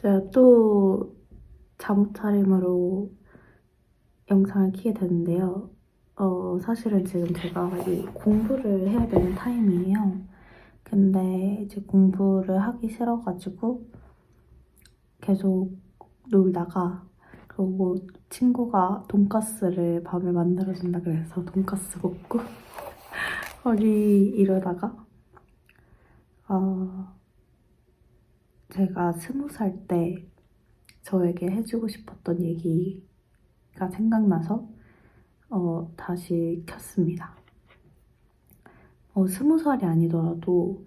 제가 또 잠옷 차림으로 영상을 켜게 됐는데요. 사실은 지금 제가 이 공부를 해야 되는 타임이에요. 근데 이제 공부를 하기 싫어가지고 계속 놀다가, 그리고 친구가 돈까스를 밤에 만들어준다 그래서 돈까스 먹고 거기 이러다가 제가 20살 때 저에게 해주고 싶었던 얘기가 생각나서 다시 켰습니다. 20살이 아니더라도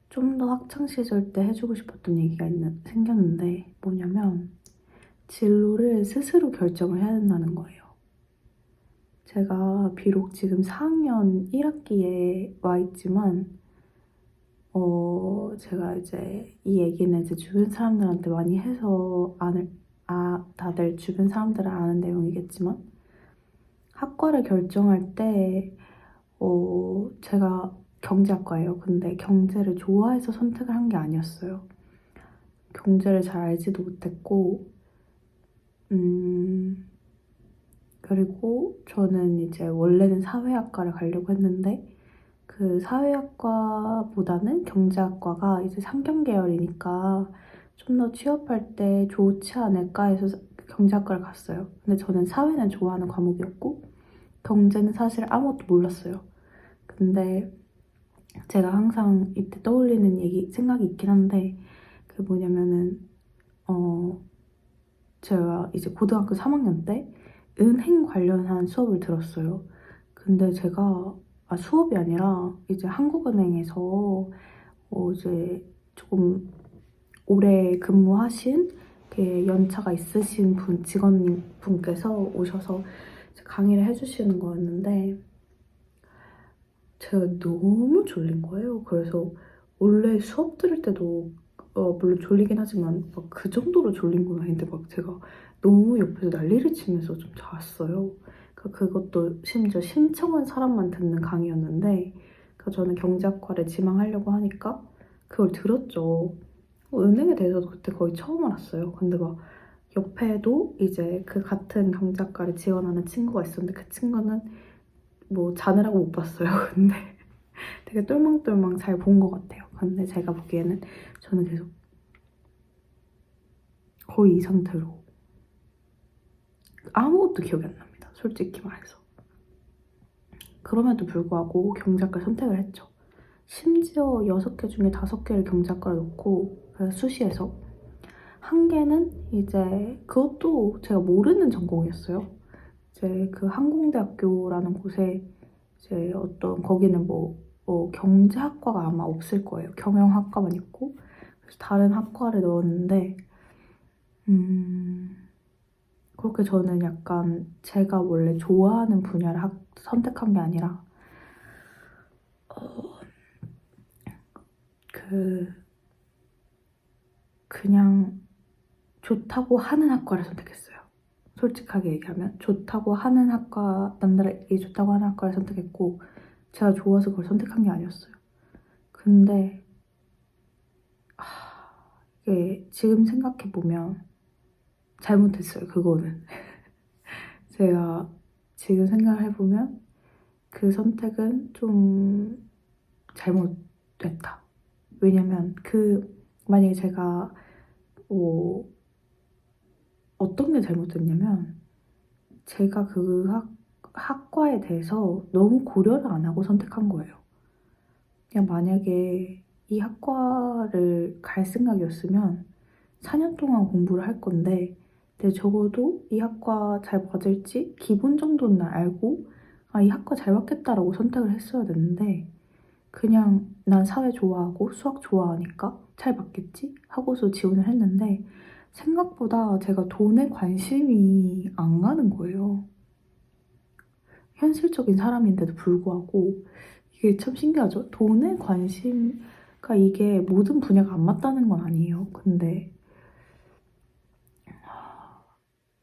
좀 더 학창시절 때 해주고 싶었던 얘기가 생겼는데, 뭐냐면 진로를 스스로 결정을 해야 된다는 거예요. 제가 비록 지금 4학년 1학기에 와 있지만 제가 이제 이 얘기는 이제 주변 사람들한테 많이 해서 다들 주변 사람들은 아는 내용이겠지만, 학과를 결정할 때 제가 경제학과예요. 근데 경제를 좋아해서 선택을 한 게 아니었어요. 경제를 잘 알지도 못했고, 그리고 저는 이제 원래는 사회학과를 가려고 했는데, 그 사회학과보다는 경제학과가 이제 상경 계열이니까 좀 더 취업할 때 좋지 않을까 해서 경제학과를 갔어요. 근데 저는 사회는 좋아하는 과목이었고 경제는 사실 아무것도 몰랐어요. 근데 제가 항상 이때 떠올리는 생각이 있긴 한데, 그 뭐냐면은 제가 이제 고등학교 3학년 때 은행 관련한 수업을 들었어요. 근데 제가 수업이 아니라 이제 한국은행에서 이제 조금 오래 근무하신 연차가 있으신 직원분께서 오셔서 강의를 해주시는 거였는데, 제가 너무 졸린 거예요. 그래서 원래 수업 들을 때도 물론 졸리긴 하지만 막 그 정도로 졸린 건 아닌데, 막 제가 너무 옆에서 난리를 치면서 좀 잤어요. 그것도 심지어 신청한 사람만 듣는 강의였는데, 저는 경제학과를 지망하려고 하니까 그걸 들었죠. 은행에 대해서도 그때 거의 처음 알았어요. 근데 막 옆에도 이제 그 같은 경제학과를 지원하는 친구가 있었는데, 그 친구는 뭐 자느라고 못 봤어요. 근데 되게 똘망똘망 잘 본 것 같아요. 근데 제가 보기에는 저는 계속 거의 이 상태로 아무것도 기억이 안 납니다. 솔직히 말해서. 그럼에도 불구하고 경제학과를 선택을 했죠. 심지어 6개 중에 5개를 경제학과를 놓고, 수시에서 한 개는 이제 그것도 제가 모르는 전공이었어요. 이제 그 항공대학교라는 곳에 이제 거기는 경제학과가 아마 없을 거예요. 경영학과만 있고. 그래서 다른 학과를 넣었는데, 그렇게 저는 약간 제가 원래 좋아하는 분야를 선택한 게 아니라 그냥 좋다고 하는 학과를 선택했어요. 솔직하게 얘기하면 좋다고 하는 남들이 좋다고 하는 학과를 선택했고, 제가 좋아서 그걸 선택한 게 아니었어요. 근데 이게 지금 생각해보면 잘못했어요, 그거는. 제가 지금 생각을 해보면 그 선택은 좀 잘못됐다. 왜냐면 만약에 제가 어떤 게 잘못됐냐면, 제가 그 학과에 대해서 너무 고려를 안 하고 선택한 거예요. 그냥 만약에 이 학과를 갈 생각이었으면 4년 동안 공부를 할 건데, 근데 적어도 이 학과 잘 맞을지 기본 정도는 알고 이 학과 잘 맞겠다라고 선택을 했어야 되는데, 그냥 난 사회 좋아하고 수학 좋아하니까 잘 맞겠지 하고서 지원을 했는데, 생각보다 제가 돈에 관심이 안 가는 거예요. 현실적인 사람인데도 불구하고. 이게 참 신기하죠? 돈에 관심가, 이게 모든 분야가 안 맞다는 건 아니에요. 근데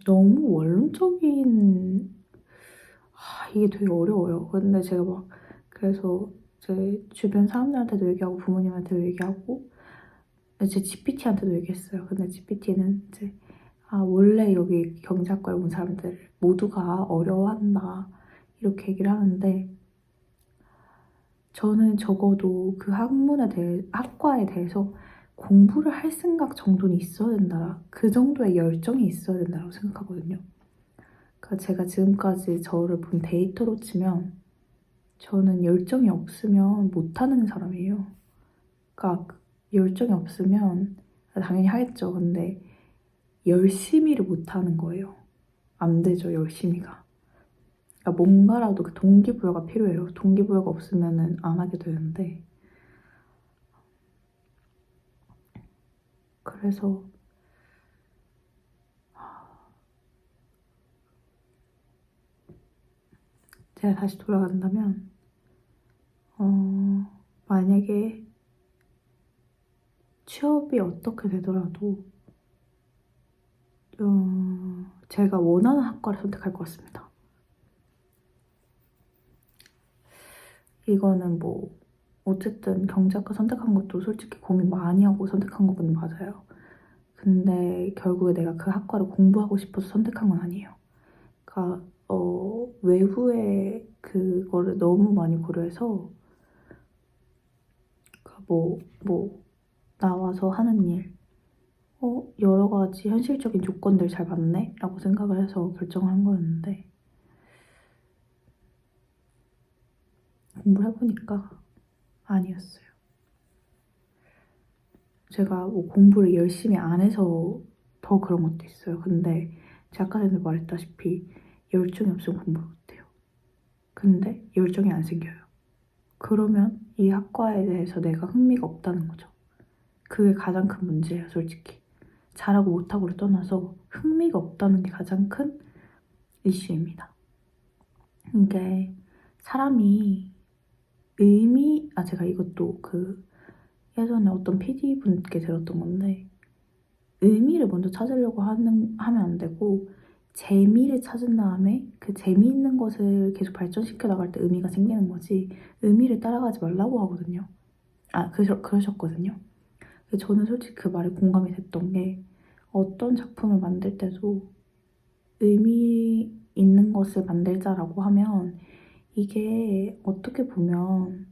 너무 원론적인, 이게 되게 어려워요. 근데 제가 그래서 제 주변 사람들한테도 얘기하고 부모님한테도 얘기하고 제 GPT한테도 얘기했어요. 근데 GPT는 이제 원래 여기 경제학과에 온 사람들 모두가 어려워한다 이렇게 얘기를 하는데 저는 적어도 그 학과에 대해서 공부를 할 생각 정도는 있어야 된다. 그 정도의 열정이 있어야 된다고 생각하거든요. 그러니까 제가 지금까지 저를 본 데이터로 치면 저는 열정이 없으면 못하는 사람이에요. 그러니까 열정이 없으면 당연히 하겠죠. 근데 열심히를 못하는 거예요. 안 되죠, 열심히가. 그러니까 뭔가라도 그 동기부여가 필요해요. 동기부여가 없으면 안 하게 되는데 그래서 제가 다시 돌아간다면 만약에 취업이 어떻게 되더라도 제가 원하는 학과를 선택할 것 같습니다. 이거는 뭐 어쨌든 경제학과 선택한 것도 솔직히 고민 많이 하고 선택한 거는 맞아요. 근데 결국에 내가 그 학과를 공부하고 싶어서 선택한 건 아니에요. 그러니까 외부의 그거를 너무 많이 고려해서 그러니까 뭐 나와서 하는 일 여러 가지 현실적인 조건들 잘 맞네? 라고 생각을 해서 결정을 한 거였는데 공부를 해보니까 아니었어요. 제가 뭐 공부를 열심히 안 해서 더 그런 것도 있어요. 근데 제가 아까 전에 말했다시피 열정이 없으면 공부를 못해요. 근데 열정이 안 생겨요. 그러면 이 학과에 대해서 내가 흥미가 없다는 거죠. 그게 가장 큰 문제예요, 솔직히. 잘하고 못하고를 떠나서 흥미가 없다는 게 가장 큰 이슈입니다. 이게 사람이 제가 이것도 예전에 어떤 PD분께 들었던 건데 의미를 먼저 찾으려고 하면 안 되고 재미를 찾은 다음에 그 재미있는 것을 계속 발전시켜 나갈 때 의미가 생기는 거지 의미를 따라가지 말라고 하거든요. 그러셨거든요. 저는 솔직히 그 말에 공감이 됐던 게 어떤 작품을 만들 때도 의미 있는 것을 만들자라고 하면 이게 어떻게 보면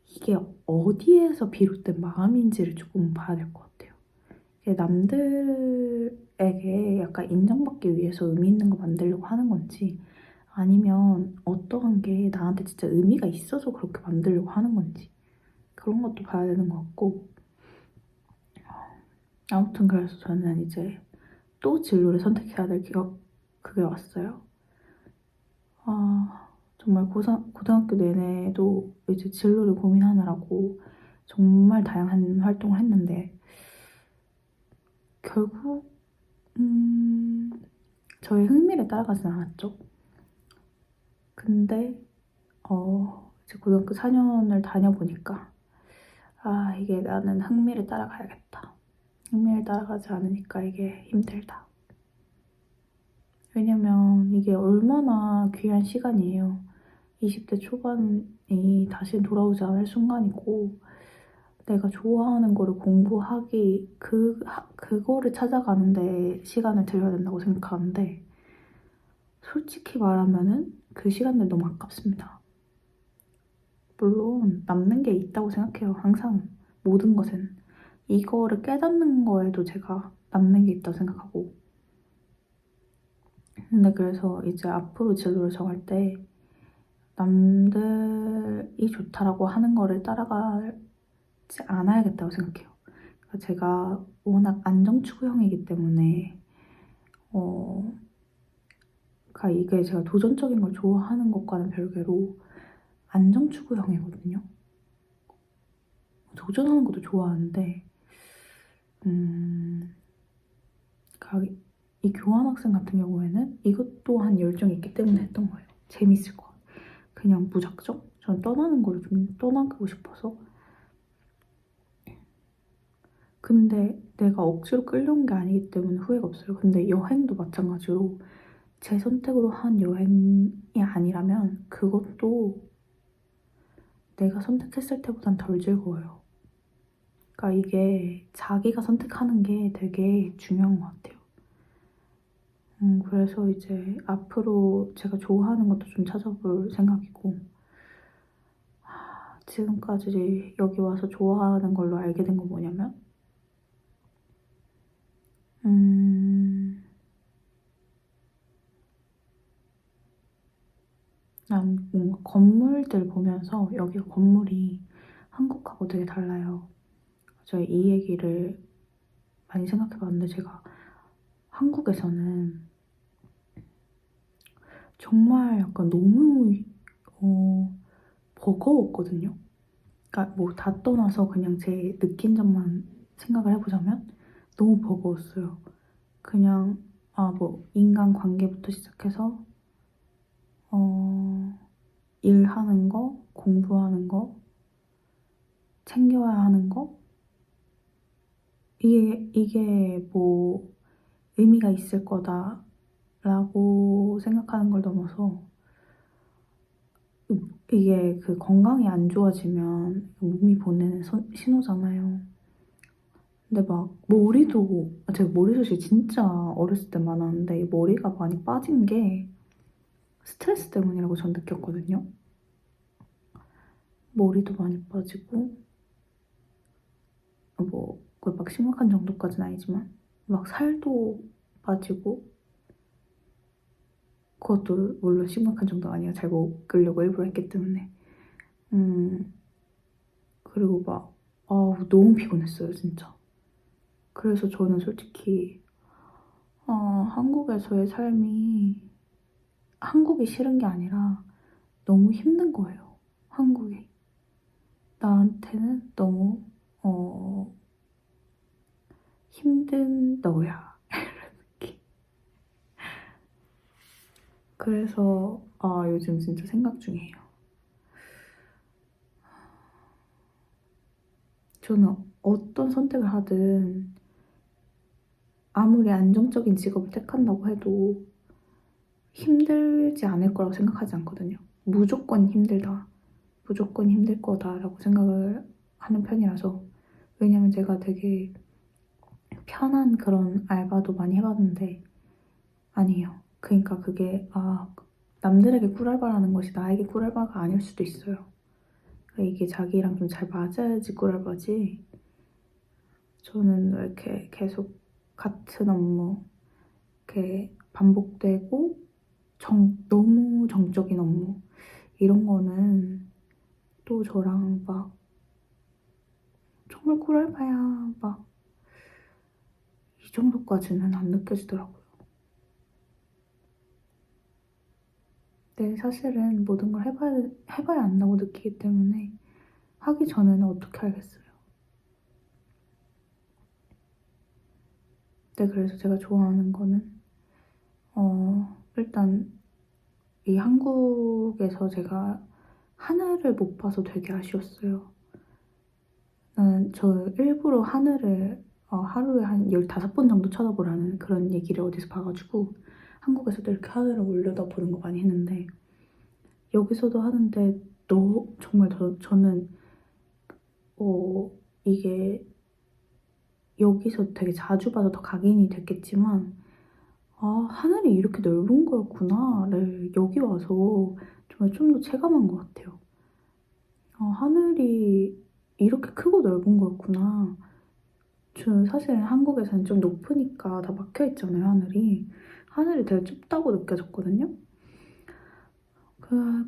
이게 어디에서 비롯된 마음인지를 조금 봐야 될 것 같아요. 이게 남들에게 약간 인정받기 위해서 의미 있는 거 만들려고 하는 건지 아니면 어떠한 게 나한테 진짜 의미가 있어서 그렇게 만들려고 하는 건지 그런 것도 봐야 되는 것 같고 아무튼 그래서 저는 이제 또 진로를 선택해야 될 그게 왔어요. 정말 고등학교 내내도 이제 진로를 고민하느라고 정말 다양한 활동을 했는데 결국 저의 흥미를 따라가진 않았죠. 근데 이제 고등학교 4년을 다녀보니까 이게 나는 흥미를 따라가야겠다. 흥미를 따라가지 않으니까 이게 힘들다. 왜냐면 이게 얼마나 귀한 시간이에요. 20대 초반이 다시 돌아오지 않을 순간이고 내가 좋아하는 거를 공부하기 그거를 찾아가는데 시간을 들여야 된다고 생각하는데 솔직히 말하면은 그 시간들 너무 아깝습니다. 물론 남는 게 있다고 생각해요. 항상 모든 것엔 이거를 깨닫는 거에도 제가 남는 게 있다고 생각하고 근데 그래서 이제 앞으로 진로를 정할 때 남들이 좋다라고 하는 거를 따라가지 않아야겠다고 생각해요. 그러니까 제가 워낙 안정추구형이기 때문에 그러니까 이게 제가 도전적인 걸 좋아하는 것과는 별개로 안정추구형이거든요. 도전하는 것도 좋아하는데 그러니까 이 교환학생 같은 경우에는 이것 또한 열정이 있기 때문에 했던 거예요. 재밌을 것 같아요. 그냥 무작정? 전 떠나는 걸 좀 떠나고 싶어서 근데 내가 억지로 끌려온 게 아니기 때문에 후회가 없어요. 근데 여행도 마찬가지로 제 선택으로 한 여행이 아니라면 그것도 내가 선택했을 때보단 덜 즐거워요. 그러니까 이게 자기가 선택하는 게 되게 중요한 것 같아요. 그래서 이제 앞으로 제가 좋아하는 것도 좀 찾아볼 생각이고, 지금까지 여기 와서 좋아하는 걸로 알게 된 건 뭐냐면, 난 뭔가 건물들 보면서 여기가 건물이 한국하고 되게 달라요. 제가 이 얘기를 많이 생각해봤는데 제가 한국에서는 정말 약간 너무 버거웠거든요. 그러니까 뭐 다 떠나서 그냥 제 느낀 점만 생각을 해보자면 너무 버거웠어요. 그냥 뭐 인간 관계부터 시작해서 일하는 거, 공부하는 거, 챙겨야 하는 거 이게 뭐 의미가 있을 거다라고 생각하는 걸 넘어서 이게 그 건강이 안 좋아지면 몸이 보내는 신호잖아요. 근데 막 머리도 제가 머리숱이 진짜 어렸을 때 많았는데 이 머리가 많이 빠진 게 스트레스 때문이라고 전 느꼈거든요. 머리도 많이 빠지고 뭐 그걸 막 심각한 정도까지는 아니지만 막 살도 빠지고 그것도 물론 심각한 정도가 아니에요. 잘 먹으려고 일부러 했기 때문에 그리고 막 너무 피곤했어요 진짜. 그래서 저는 솔직히 한국에서의 삶이 한국이 싫은 게 아니라 너무 힘든 거예요. 한국이 나한테는 너무 힘든 너야 이런 느낌. 그래서 요즘 진짜 생각 중이에요. 저는 어떤 선택을 하든 아무리 안정적인 직업을 택한다고 해도 힘들지 않을 거라고 생각하지 않거든요. 무조건 힘들다, 무조건 힘들 거다라고 생각을 하는 편이라서. 왜냐면 제가 되게 편한 그런 알바도 많이 해봤는데 아니에요. 그러니까 그게 남들에게 꿀알바라는 것이 나에게 꿀알바가 아닐 수도 있어요. 그러니까 이게 자기랑 좀 잘 맞아야지 꿀알바지. 저는 이렇게 계속 같은 업무 이렇게 반복되고 너무 정적인 업무 이런 거는 또 저랑 막 정말 꿀알바야 막 이 정도까지는 안 느껴지더라고요. 근데 사실은 모든 걸 해봐야 안다고 느끼기 때문에 하기 전에는 어떻게 알겠어요. 네, 그래서 제가 좋아하는 거는 일단 이 한국에서 제가 하늘을 못 봐서 되게 아쉬웠어요. 저 일부러 하늘을 하루에 한 15번 정도 쳐다보라는 그런 얘기를 어디서 봐가지고 한국에서도 이렇게 하늘을 올려다보는 거 많이 했는데 여기서도 하는데 정말 저는 이게 여기서 되게 자주 봐서 더 각인이 됐겠지만 하늘이 이렇게 넓은 거였구나를 여기 와서 정말 좀 더 체감한 것 같아요. 하늘이 이렇게 크고 넓은 거였구나. 저는 사실 한국에서는 좀 높으니까 다 막혀있잖아요, 하늘이. 하늘이 되게 좁다고 느껴졌거든요.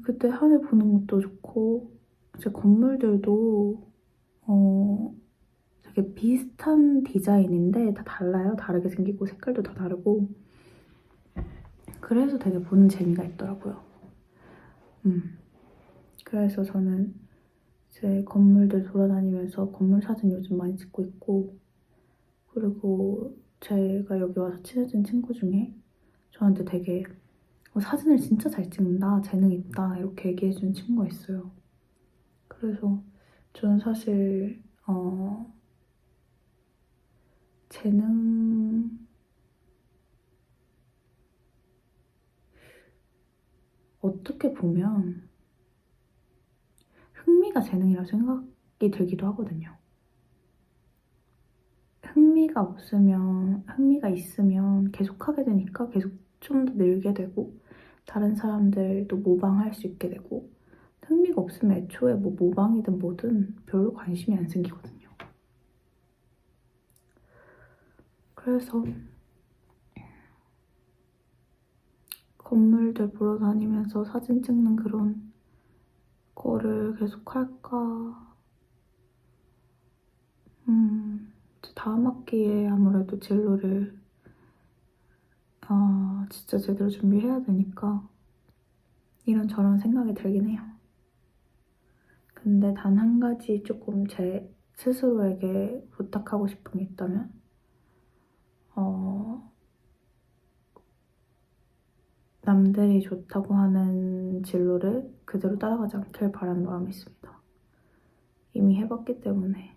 그때 하늘 보는 것도 좋고, 제 건물들도 되게 비슷한 디자인인데 다 달라요. 다르게 생기고 색깔도 다 다르고. 그래서 되게 보는 재미가 있더라고요. 그래서 저는 제 건물들 돌아다니면서 건물 사진 요즘 많이 찍고 있고, 그리고 제가 여기 와서 친해진 친구 중에 저한테 되게 사진을 진짜 잘 찍는다, 재능 있다 이렇게 얘기해준 친구가 있어요. 그래서 저는 사실 재능 어떻게 보면 흥미가 재능이라고 생각이 들기도 하거든요. 흥미가 있으면 계속 하게 되니까 계속 좀 더 늘게 되고, 다른 사람들도 모방할 수 있게 되고, 흥미가 없으면 애초에 뭐 모방이든 뭐든 별로 관심이 안 생기거든요. 그래서 건물들 보러 다니면서 사진 찍는 그런 거를 계속 할까? 다음 학기에 아무래도 진로를 진짜 제대로 준비해야 되니까 이런저런 생각이 들긴 해요. 근데 단 한 가지 조금 제 스스로에게 부탁하고 싶은 게 있다면 남들이 좋다고 하는 진로를 그대로 따라가지 않길 바라는 마음이 있습니다. 이미 해봤기 때문에.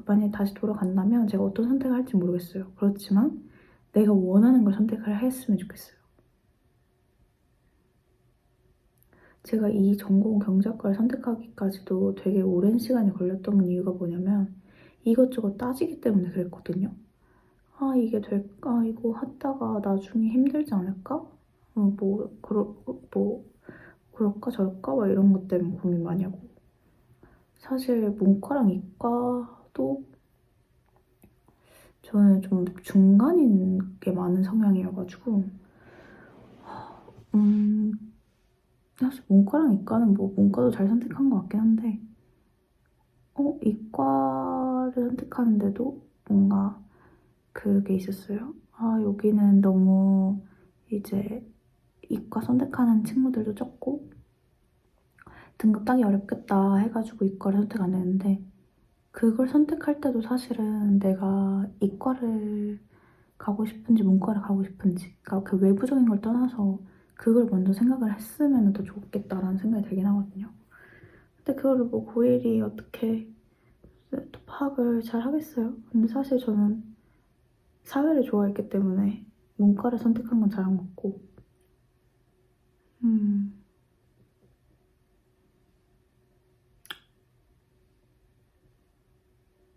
만약에 다시 돌아간다면 제가 어떤 선택을 할지 모르겠어요. 그렇지만 내가 원하는 걸 선택을 했으면 좋겠어요. 제가 이 전공 경제학과를 선택하기까지도 되게 오랜 시간이 걸렸던 이유가 뭐냐면 이것저것 따지기 때문에 그랬거든요. 이게 될까? 이거 하다가 나중에 힘들지 않을까? 그럴까 저럴까? 막 이런 것 때문에 고민 많이 하고. 사실 문과랑 이과도 저는 좀 중간인 게 많은 성향이어가지고 사실 문과랑 이과는 뭐 문과도 잘 선택한 것 같긴 한데 이과를 선택하는데도 뭔가 그게 있었어요. 여기는 너무 이제 이과 선택하는 친구들도 적고 등급 따기 어렵겠다 해가지고 이과를 선택 안 했는데 그걸 선택할 때도 사실은 내가 이과를 가고 싶은지 문과를 가고 싶은지 그러니까 그 외부적인 걸 떠나서 그걸 먼저 생각을 했으면 더 좋겠다라는 생각이 들긴 하거든요. 근데 그거를 뭐 고1이 어떻게 또 파악을 잘 하겠어요? 근데 사실 저는 사회를 좋아했기 때문에 문과를 선택한 건 잘한 것 같고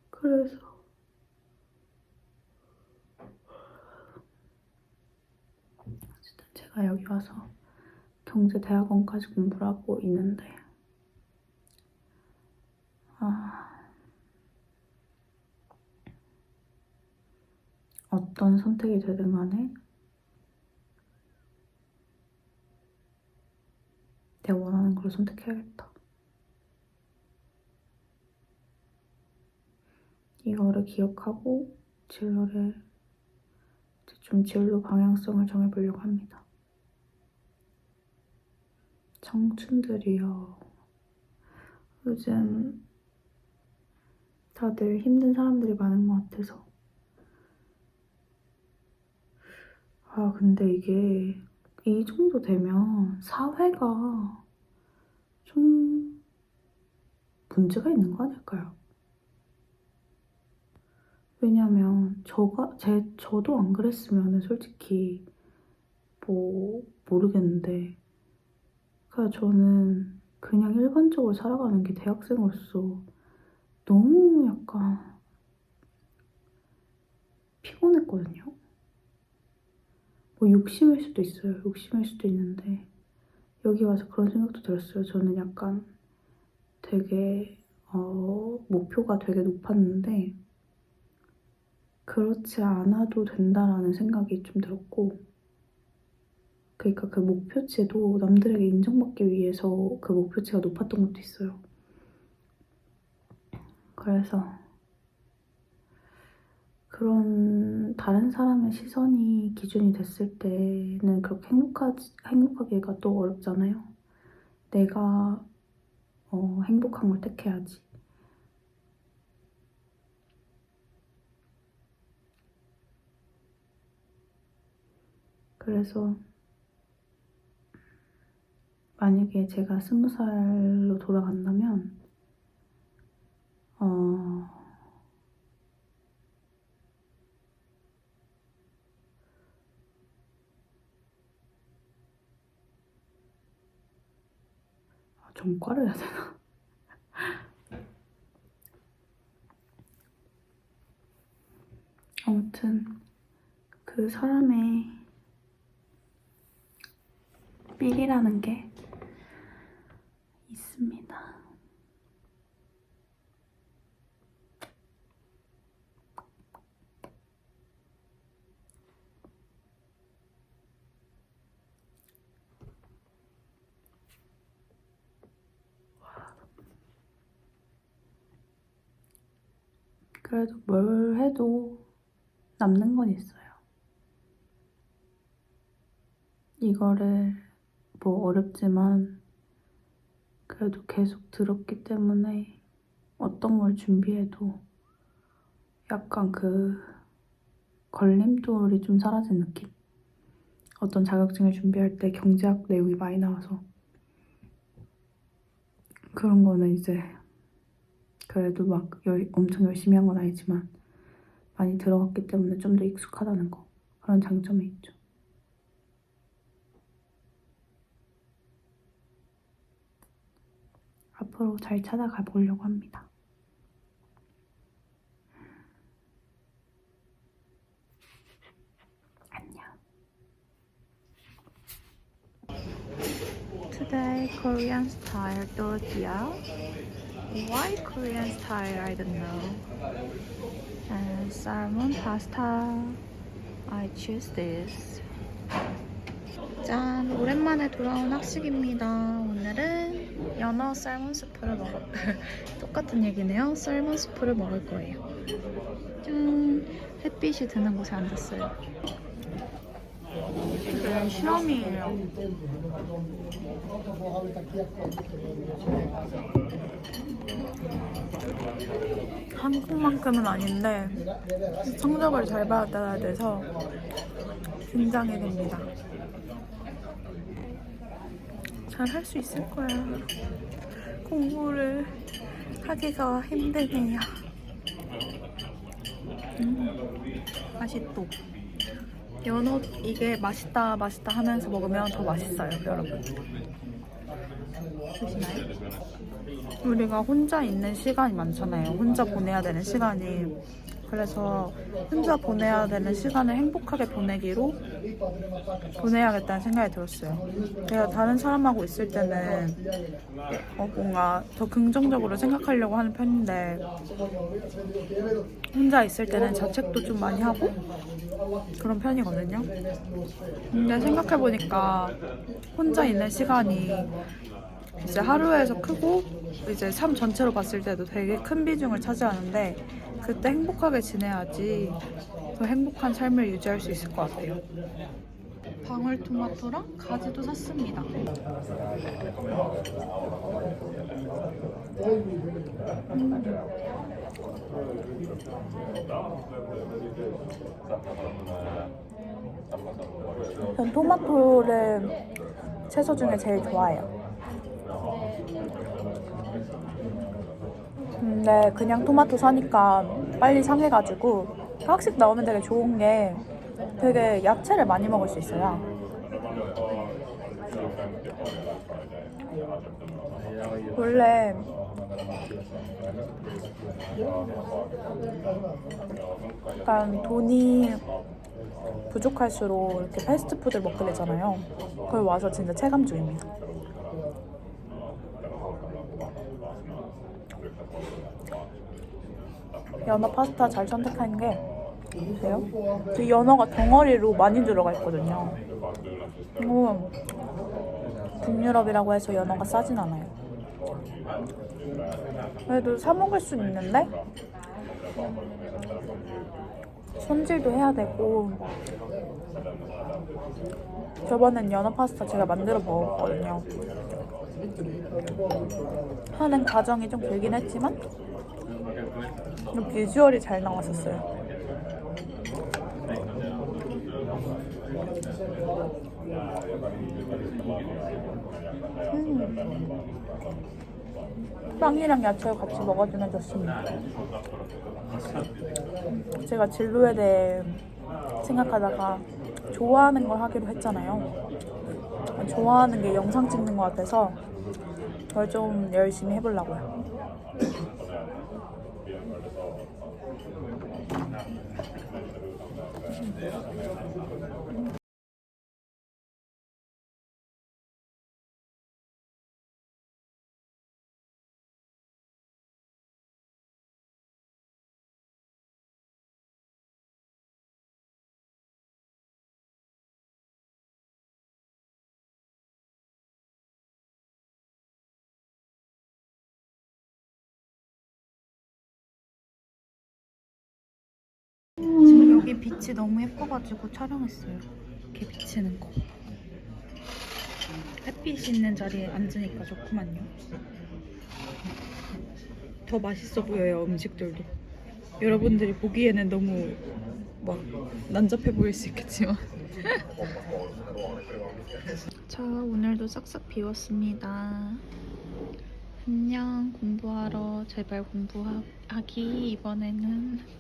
그래서 어쨌든 제가 여기 와서 경제대학원까지 공부를 하고 있는데 어떤 선택이 되든 간에 내가 원하는 걸 선택해야겠다. 이거를 기억하고 진로 방향성을 정해보려고 합니다. 청춘들이요. 요즘 다들 힘든 사람들이 많은 것 같아서. 근데 이게 이 정도 되면 사회가 좀 문제가 있는 거 아닐까요? 왜냐면 저도 안 그랬으면 솔직히 뭐 모르겠는데 그냥 저는 그냥 일반적으로 살아가는 게 대학생으로서 너무 약간 피곤했거든요. 뭐 욕심일 수도 있어요. 욕심일 수도 있는데 여기 와서 그런 생각도 들었어요. 저는 약간 되게 목표가 되게 높았는데 그렇지 않아도 된다라는 생각이 좀 들었고 그러니까 그 목표치도 남들에게 인정받기 위해서 그 목표치가 높았던 것도 있어요. 그래서 그런 다른 사람의 시선이 기준이 됐을 때는 그렇게 행복하기가 또 어렵잖아요. 내가 행복한 걸 택해야지. 그래서 만약에 제가 20살로 돌아간다면 전과를 해야 되나? 아무튼 그 사람의 삘이라는 게 있습니다. 그래도 뭘 해도 남는 건 있어요. 이거를 뭐 어렵지만 그래도 계속 들었기 때문에 어떤 걸 준비해도 약간 그 걸림돌이 좀 사라진 느낌? 어떤 자격증을 준비할 때 경제학 내용이 많이 나와서 그런 거는 이제 그래도 막 엄청 열심히 한 건 아니지만 많이 들어갔기 때문에 좀 더 익숙하다는 거, 그런 장점이 있죠. 앞으로 잘 찾아가 보려고 합니다. 안녕. Today Korean style tortilla. Why Korean style? I don't know. And salmon pasta. I choose this. 짠! 오랜만에 돌아온 학식입니다. 오늘은 연어 쌀몬 스프를 똑같은 얘기네요. 쌀몬 스프를 먹을 거예요. 짠! 햇빛이 드는 곳에 앉았어요. 이게 실험이에요. 한국만큼은 아닌데 성적을 잘 받아야 돼서 긴장이 됩니다. 잘 할 수 있을 거야. 공부를 하기가 힘드네요. 맛있또. 연어 이게 맛있다 하면서 먹으면 더 맛있어요, 여러분. 보시나요? 우리가 혼자 있는 시간이 많잖아요. 혼자 보내야 되는 시간이. 그래서 혼자 보내야 되는 시간을 행복하게 보내기로 보내야겠다는 생각이 들었어요. 제가 다른 사람하고 있을 때는 뭔가 더 긍정적으로 생각하려고 하는 편인데 혼자 있을 때는 자책도 좀 많이 하고 그런 편이거든요. 근데 생각해보니까 혼자 있는 시간이 이제 하루에서 크고 이제 삶 전체로 봤을 때도 되게 큰 비중을 차지하는데 그때 행복하게 지내야지 더 행복한 삶을 유지할 수 있을 것 같아요. 방울토마토랑 가지도 샀습니다. 전 토마토를 채소 중에 제일 좋아해요. 근데 그냥 토마토 사니까 빨리 상해가지고 학식 나오면 되게 좋은 게 되게 야채를 많이 먹을 수 있어요. 원래 약간 돈이 부족할수록 이렇게 패스트푸드를 먹게 되잖아요. 그걸 와서 진짜 체감 중입니다. 연어 파스타 잘 선택하는 게 돼요? 그 연어가 덩어리로 많이 들어가 있거든요. 그리고 북유럽이라고 해서 연어가 싸진 않아요. 그래도 사 먹을 수는 있는데 손질도 해야 되고 저번엔 연어 파스타 제가 만들어 먹었거든요. 하는 과정이 좀 길긴 했지만 비주얼이 잘 나왔었어요. 빵이랑 야채를 같이 먹어주면 좋습니다. 제가 진로에 대해 생각하다가 좋아하는 걸 하기로 했잖아요. 좋아하는 게 영상 찍는 것 같아서 저 좀 열심히 해보려고요. 지금 여기 빛이 너무 예뻐가지고 촬영했어요. 이렇게 비치는 거. 햇빛 있는 자리에 앉으니까 좋구만요. 더 맛있어 보여요, 음식들도. 여러분들이 보기에는 너무 막 난잡해 보일 수 있겠지만. 자, 오늘도 싹싹 비웠습니다. 안녕, 공부하러 제발 공부하기 이번에는.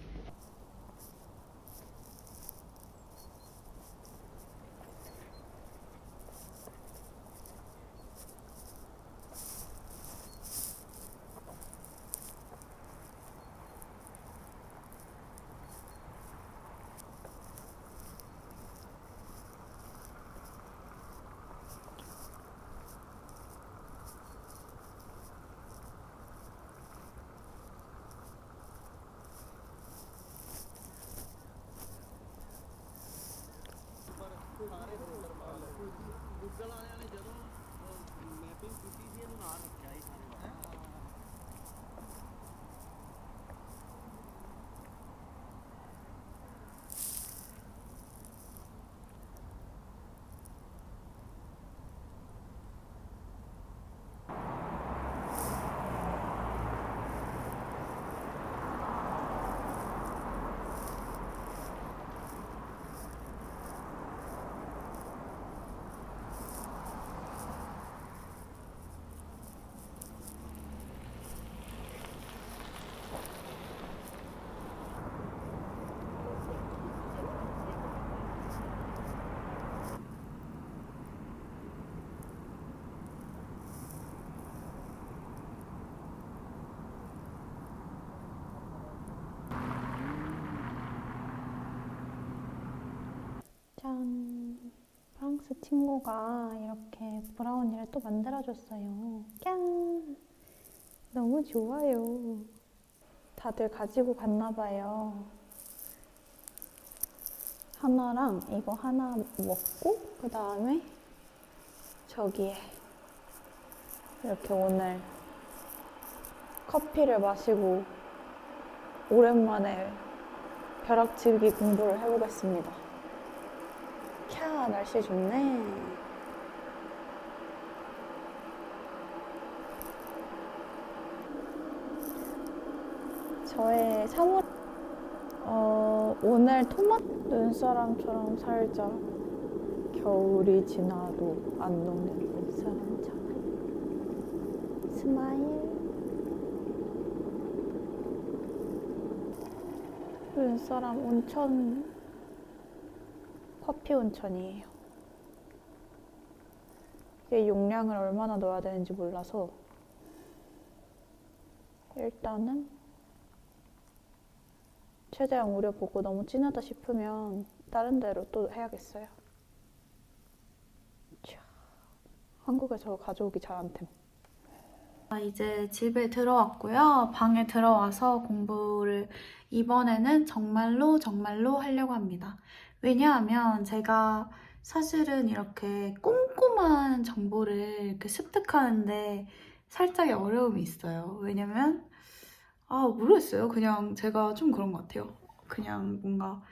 짠! 프랑스 친구가 이렇게 브라우니를 또 만들어줬어요. 짠! 너무 좋아요. 다들 가지고 갔나봐요. 하나랑 이거 하나 먹고 그 다음에 저기에 이렇게 오늘 커피를 마시고 오랜만에 벼락치기 공부를 해보겠습니다. 캬, 날씨 좋네. 저의 사물, 오늘 토마토 눈사람처럼 살자. 겨울이 지나도 안 녹는 눈사람처럼. 스마일. 눈사람 온천, 커피 온천이에요. 이게 용량을 얼마나 넣어야 되는지 몰라서 일단은 최대한 우려보고 너무 진하다 싶으면 다른 데로 또 해야겠어요. 자, 한국에서 가져오기 잘한 템. 이제 집에 들어왔고요. 방에 들어와서 공부를 이번에는 정말로 하려고 합니다. 왜냐하면 제가 사실은 이렇게 꼼꼼한 정보를 이렇게 습득하는데 살짝의 어려움이 있어요. 왜냐면 모르겠어요. 그냥 제가 좀 그런 것 같아요. 그냥 뭔가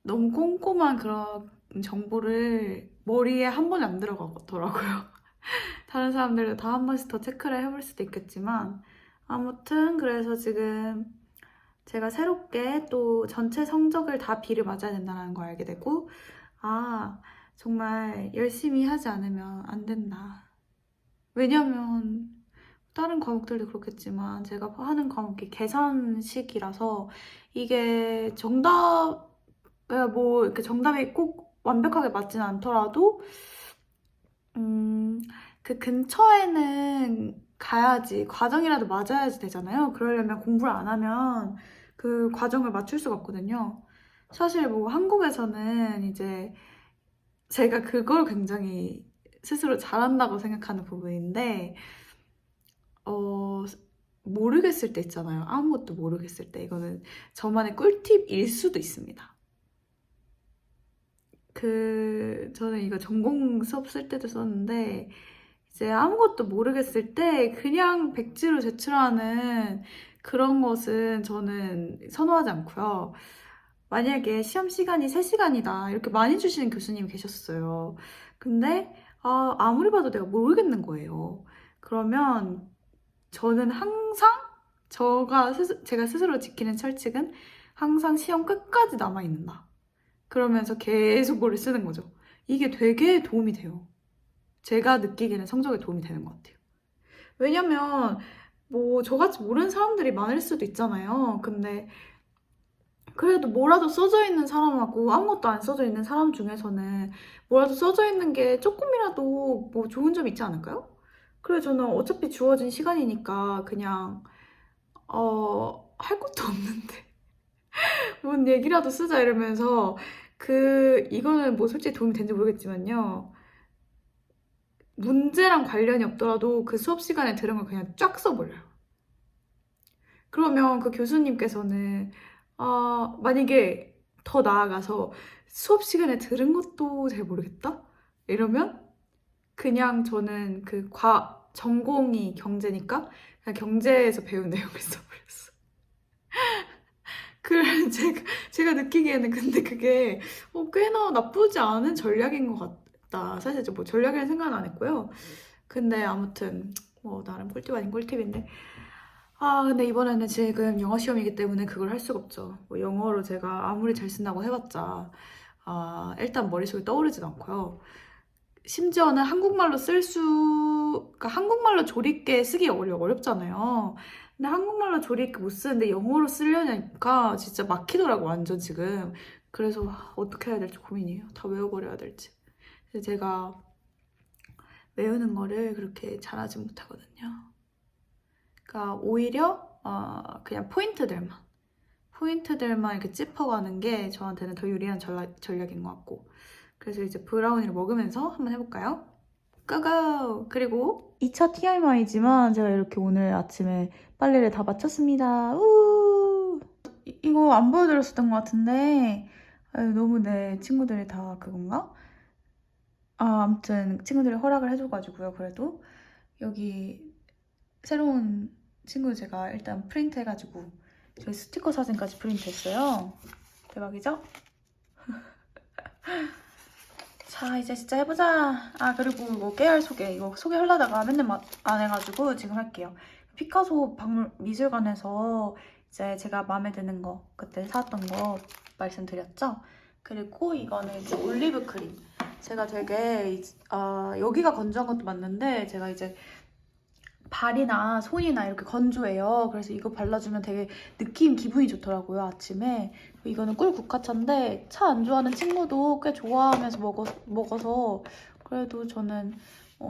너무 꼼꼼한 그런 정보를 머리에 한 번에 안 들어가더라고요. 다른 사람들도 다 한 번씩 더 체크를 해볼 수도 있겠지만 아무튼 그래서 지금 제가 새롭게 또 전체 성적을 다 B를 맞아야 된다는 걸 알게 되고 정말 열심히 하지 않으면 안 된다. 왜냐면 다른 과목들도 그렇겠지만 제가 하는 과목이 계산식이라서 이게 이렇게 정답이 꼭 완벽하게 맞지는 않더라도 그 근처에는 가야지, 과정이라도 맞아야지 되잖아요. 그러려면 공부를 안 하면 그 과정을 맞출 수가 없거든요. 사실 뭐 한국에서는 이제 제가 그걸 굉장히 스스로 잘한다고 생각하는 부분인데, 모르겠을 때 있잖아요. 아무것도 모르겠을 때. 이거는 저만의 꿀팁일 수도 있습니다. 저는 이거 전공 수업 쓸 때도 썼는데, 이제 아무것도 모르겠을 때 그냥 백지로 제출하는 그런 것은 저는 선호하지 않고요. 만약에 시험 시간이 3시간이다 이렇게 많이 주시는 교수님이 계셨어요. 근데 아무리 봐도 내가 모르겠는 거예요. 그러면 저는 항상 제가 스스로 지키는 철칙은 항상 시험 끝까지 남아있는다. 그러면서 계속 뭐를 쓰는 거죠. 이게 되게 도움이 돼요. 제가 느끼기에는 성적에 도움이 되는 것 같아요. 왜냐면 뭐 저같이 모르는 사람들이 많을 수도 있잖아요. 근데 그래도 뭐라도 써져 있는 사람하고 아무것도 안 써져 있는 사람 중에서는 뭐라도 써져 있는 게 조금이라도 뭐 좋은 점이 있지 않을까요? 그래서 저는 어차피 주어진 시간이니까 그냥 할 것도 없는데 뭔 얘기라도 쓰자 이러면서 이거는 뭐 솔직히 도움이 되는지 모르겠지만요. 문제랑 관련이 없더라도 그 수업 시간에 들은 걸 그냥 쫙 써버려요. 그러면 그 교수님께서는 만약에 더 나아가서 수업 시간에 들은 것도 잘 모르겠다? 이러면 그냥 저는 전공이 경제니까 그냥 경제에서 배운 내용을 써버렸어. 그래 제가 느끼기에는 근데 그게 꽤나 나쁘지 않은 전략인 것 같다. 사실 뭐 전략이라는 생각은 안 했고요. 근데 아무튼 뭐 나름 꿀팁 아닌 꿀팁인데 근데 이번에는 지금 영어 시험이기 때문에 그걸 할 수가 없죠. 뭐 영어로 제가 아무리 잘 쓴다고 해봤자 일단 머릿속에 떠오르지도 않고요. 심지어는 그러니까 한국말로 조리 있게 쓰기 어렵잖아요. 근데 한국말로 조리 있게 못 쓰는데 영어로 쓰려니까 진짜 막히더라고 완전 지금. 그래서 어떻게 해야 될지 고민이에요. 다 외워버려야 될지. 그래서 제가 외우는 거를 그렇게 잘하지 못하거든요. 그러니까 오히려 그냥 포인트들만 이렇게 짚어가는 게 저한테는 더 유리한 전략인 것 같고. 그래서 이제 브라우니를 먹으면서 한번 해볼까요? 고고! 그리고 2차 TMI지만 제가 이렇게 오늘 아침에 빨래를 다 마쳤습니다. 우! 이거 안 보여드렸었던 것 같은데 너무 내 친구들이 다 그건가? 아무튼 친구들이 허락을 해줘가지고요. 그래도 여기 새로운 친구 제가 일단 프린트 해가지고 저희 스티커 사진까지 프린트 했어요. 대박이죠? 자 이제 진짜 해보자. 그리고 이거 깨알 소개. 이거 소개하려다가 맨날 안 해가지고 지금 할게요. 피카소 미술관에서 이제 제가 마음에 드는 거 그때 사왔던 거 말씀드렸죠? 그리고 이거는 이제 올리브 크림. 제가 되게 여기가 건조한 것도 맞는데 제가 이제 발이나 손이나 이렇게 건조해요. 그래서 이거 발라주면 되게 기분이 좋더라고요, 아침에. 이거는 꿀 국화차인데 차 안 좋아하는 친구도 꽤 좋아하면서 먹어서 그래도 저는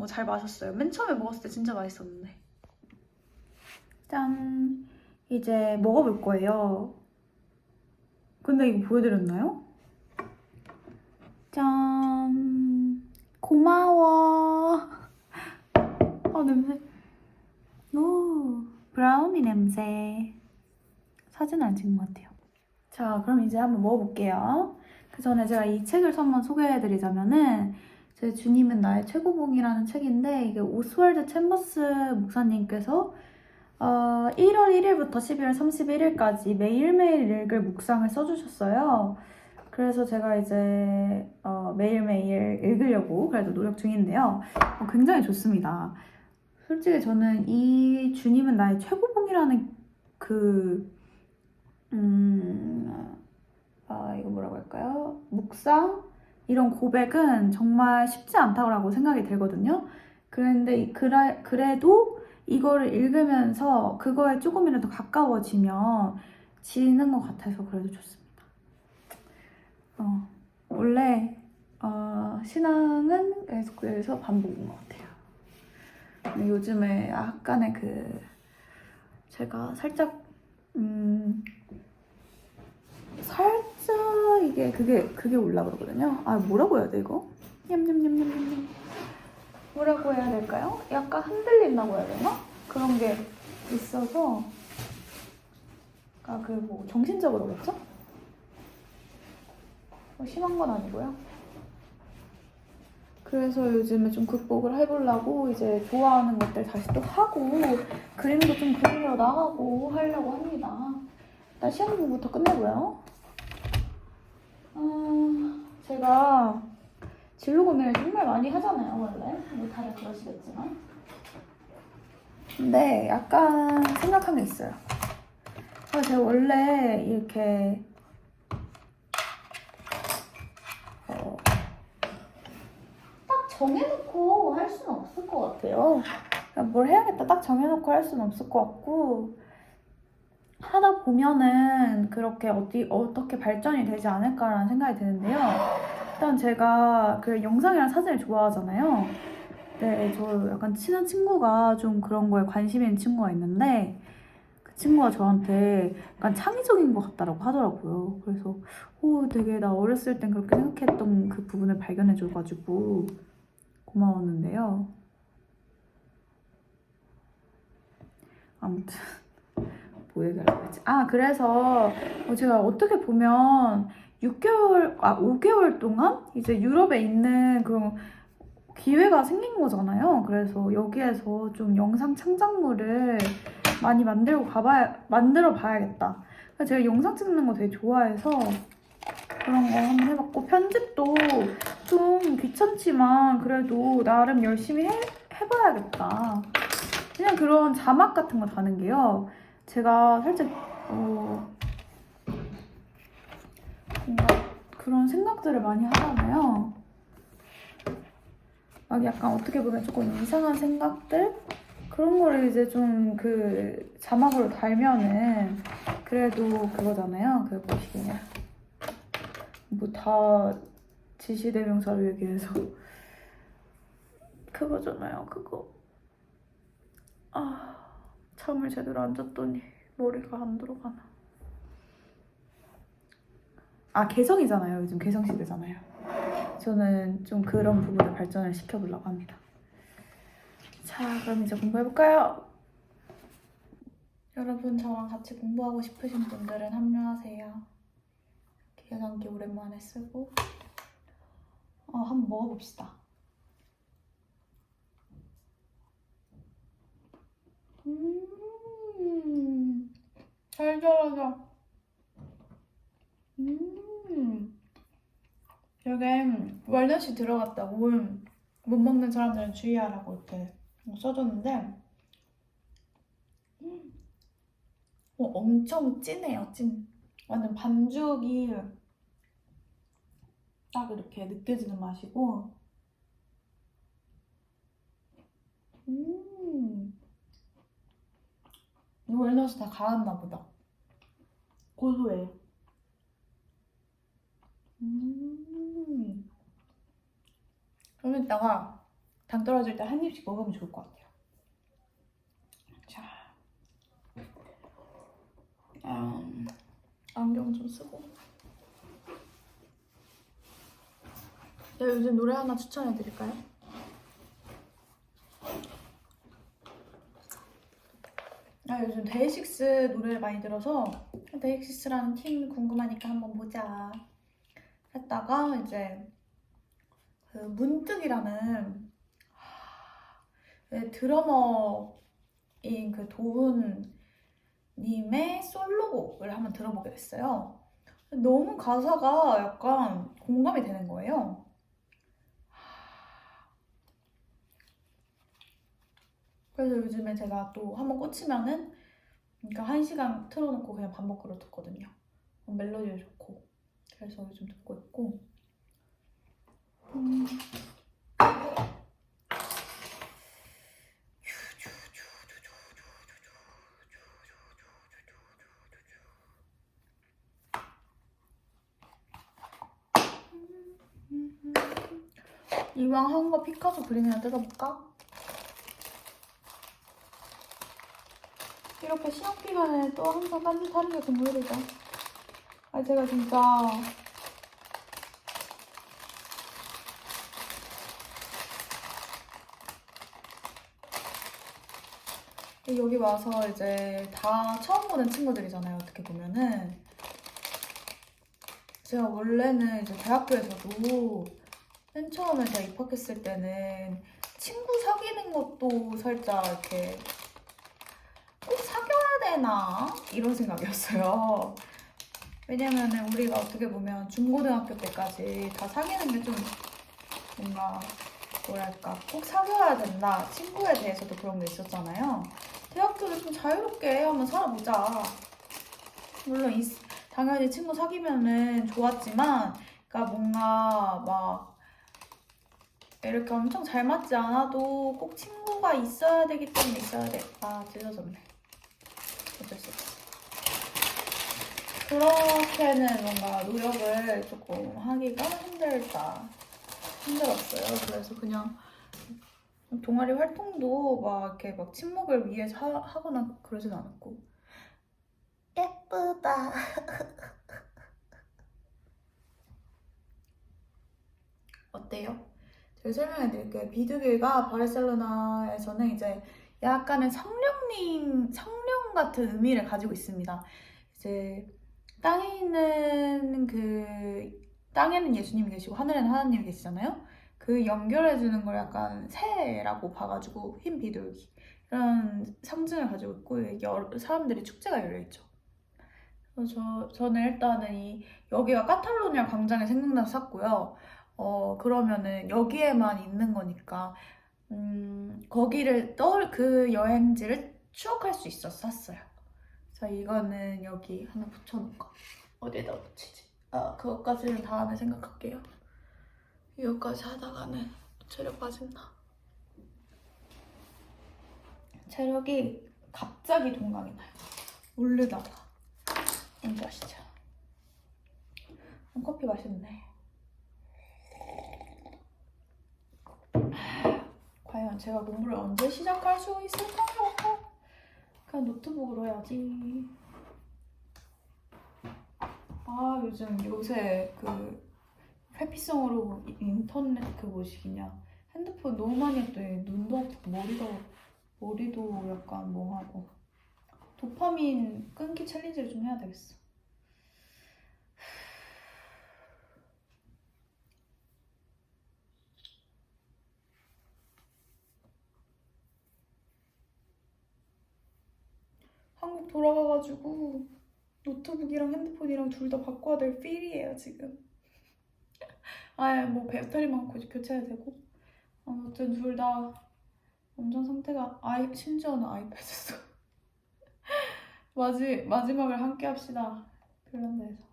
잘 마셨어요. 맨 처음에 먹었을 때 진짜 맛있었는데. 짠! 이제 먹어볼 거예요. 근데 이거 보여드렸나요? 짠! 고마워! 냄새. 오, 브라우니 냄새. 사진 안 찍은 것 같아요. 자, 그럼 이제 한번 먹어볼게요. 그 전에 제가 이 책을 한번 소개해드리자면은 제 주님은 나의 최고봉이라는 책인데 이게 오스월드 챔버스 목사님께서 1월 1일부터 12월 31일까지 매일매일 읽을 묵상을 써주셨어요. 그래서 제가 이제 매일매일 읽으려고 그래도 노력 중인데요. 굉장히 좋습니다. 솔직히 저는 이 주님은 나의 최고봉이라는 이거 뭐라고 할까요? 묵상? 이런 고백은 정말 쉽지 않다고 생각이 들거든요. 그런데 그래도 이거를 읽으면서 그거에 조금이라도 가까워지면 지는 것 같아서 그래도 좋습니다. 원래 신앙은 계속해서 반복인 것 같아요. 요즘에 약간의 제가 살짝 이게 그게 올라 그러거든요. 아, 뭐라고 해야 돼 이거? 냠냠냠냠냠. 뭐라고 해야 될까요? 약간 흔들린다고 해야 되나? 그런 게 있어서 뭐 정신적으로겠죠? 심한 건 아니고요. 그래서 요즘에 좀 극복을 해보려고 이제 좋아하는 것들 다시 또 하고 그림도 좀 그리러 나가고 하려고 합니다. 일단 시험 공부부터 끝내고요. 제가 진로 고민을 정말 많이 하잖아요, 원래. 뭐 다들 그러시겠지만. 근데 약간 생각한 게 있어요. 제가 원래 이렇게 딱 정해놓고 할 수는 없을 것 같아요. 뭘 해야겠다 딱 정해놓고 할 수는 없을 것 같고 하다 보면은 그렇게 어떻게 발전이 되지 않을까라는 생각이 드는데요. 일단 제가 그 영상이랑 사진을 좋아하잖아요. 네, 저 약간 친한 친구가 좀 그런 거에 관심 있는 친구가 있는데 그 친구가 저한테 약간 창의적인 것 같다라고 하더라고요. 그래서 되게 나 어렸을 땐 그렇게 생각했던 그 부분을 발견해줘가지고 고마웠는데요. 아무튼 뭐 얘기하려고 했지? 그래서 제가 어떻게 보면 5개월 동안 이제 유럽에 있는 그런 기회가 생긴 거잖아요. 그래서 여기에서 좀 영상 창작물을 많이 만들어 봐야겠다. 제가 영상 찍는 거 되게 좋아해서 그런 거 한번 해봤고, 편집도 좀 귀찮지만 그래도 나름 열심히 해봐야겠다. 그냥 그런 자막 같은 거 다는 게요. 제가 살짝 뭔가 그런 생각들을 많이 하잖아요. 막 약간 어떻게 보면 조금 이상한 생각들? 그런 거를 이제 좀 그 자막으로 달면은 그래도 그거잖아요. 그 뭐시기냐. 뭐 다 지시대명사로 얘기해서 그거잖아요. 그거. 잠을 제대로 안 잤더니 머리가 안 들어가나. 개성이잖아요. 요즘 개성시대잖아요. 저는 좀 그런 부분을 발전을 시켜보려고 합니다. 자, 그럼 이제 공부해볼까요? 여러분, 저랑 같이 공부하고 싶으신 분들은 합류하세요. 계산기 오랜만에 쓰고 한번 먹어봅시다. 달달하죠? 여기 월넛이 들어갔다고 못 먹는 사람들은 주의하라고 이렇게 써줬는데 엄청 진해요, 찐. 완전 반죽이 딱 이렇게 느껴지는 맛이고 월넛이 다 갈았나 보다. 고소해요. 좀 이따가 당 떨어질 때 한 입씩 먹으면 좋을 것 같아요. 자, 안경 좀 쓰고. 제가 요즘 노래 하나 추천해드릴까요? 요즘 데이식스 노래를 많이 들어서 데이식스라는 팀 궁금하니까 한번 보자 했다가 이제 그 문득이라는 드러머인 그 도훈님의 솔로곡을 한번 들어보게 됐어요. 너무 가사가 약간 공감이 되는 거예요. 그래서 요즘에 제가 또 한번 꽂히면은 그러니까 1시간 틀어놓고 그냥 밥 먹으러 듣거든요. 멜로디도 좋고. 그래서 요즘 듣고 있고. 이왕 한 거 피카소 그림이나 뜯어볼까? 이렇게 시험 기간에 또 항상 딴짓하는 게 공부일이죠. 아, 제가 진짜 여기 와서 이제 다 처음 보는 친구들이잖아요. 어떻게 보면은 제가 원래는 이제 대학교에서도 맨 처음에 제가 입학했을 때는 친구 사귀는 것도 살짝 이렇게 꼭 사귀어야 되나? 이런 생각이었어요. 왜냐면은 우리가 어떻게 보면 중고등학교 때까지 다 사귀는 게 좀 뭔가 뭐랄까 꼭 사귀어야 된다. 친구에 대해서도 그런 게 있었잖아요. 대학교를 좀 자유롭게 한번 살아보자. 물론 당연히 친구 사귀면은 좋았지만 그러니까 뭔가 막 이렇게 엄청 잘 맞지 않아도 꼭 친구가 있어야 되기 때문에 있어야 돼. 아, 찢어졌네. 어쩔 수 없어. 그렇게는 뭔가 노력을 조금 하기가 힘들었어요. 그래서 그냥 동아리 활동도 막 이렇게 막 친목을 위해서 하거나 그러진 않았고. 예쁘다. 어때요? 제가 설명해 드릴게요. 비두길과 바르셀로나에서는 이제 약간의 성령 같은 의미를 가지고 있습니다. 이제 땅에는 예수님이 계시고 하늘에는 하나님이 계시잖아요. 그 연결해주는 걸 약간 새라고 봐가지고 흰 비둘기 이런 상징을 가지고 있고 사람들이 축제가 열려있죠. 그래서 저는 일단은 여기가 카탈로니아 광장이 생각나서 샀고요. 그러면은 여기에만 있는 거니까 거기를 그 여행지를 추억할 수 있어서 샀어요. 자, 이거는 여기 하나 붙여놓을까? 어디에다 붙이지? 그것까지는 다음에 생각할게요. 이거까지 하다가는 체력 빠진다. 체력이 갑자기 동강이 나요. 오르다가. 뭔지 아시죠? 커피 맛있네. 과연 제가 공부를 언제 시작할 수 있을까요? 그냥 노트북으로 해야지. 요새 그 회피성으로 인터넷 그 뭐시기냐 핸드폰 너무 많이 했더니 눈도 아프고 머리도 약간 멍하고 도파민 끊기 챌린지를 좀 해야 되겠어. 한국 돌아가가지고 노트북이랑 핸드폰이랑 둘 다 바꿔야 될 필이에요 지금. 뭐 배터리만 교체해야 되고 아무튼 둘 다 완전 상태가 심지어는 아이패드도 마지막을 함께 합시다. 핀란드에서.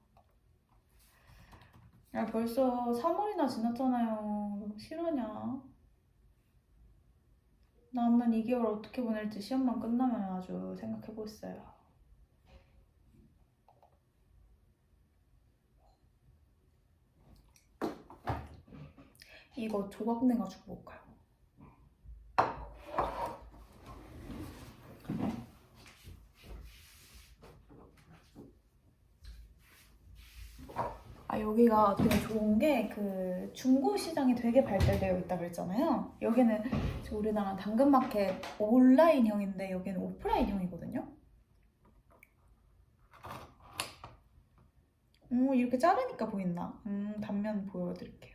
벌써 3월이나 지났잖아요. 실화냐? 남은 2개월 어떻게 보낼지 시험만 끝나면 아주 생각해보고 있어요. 이거 조각 내가지고 먹어요. 여기가 되게 좋은 게 그 중고 시장이 되게 발달되어 있다고 그랬잖아요. 여기는 우리나라 당근마켓 온라인형인데 여기는 오프라인형이거든요. 이렇게 자르니까 보인다. 단면 보여드릴게요.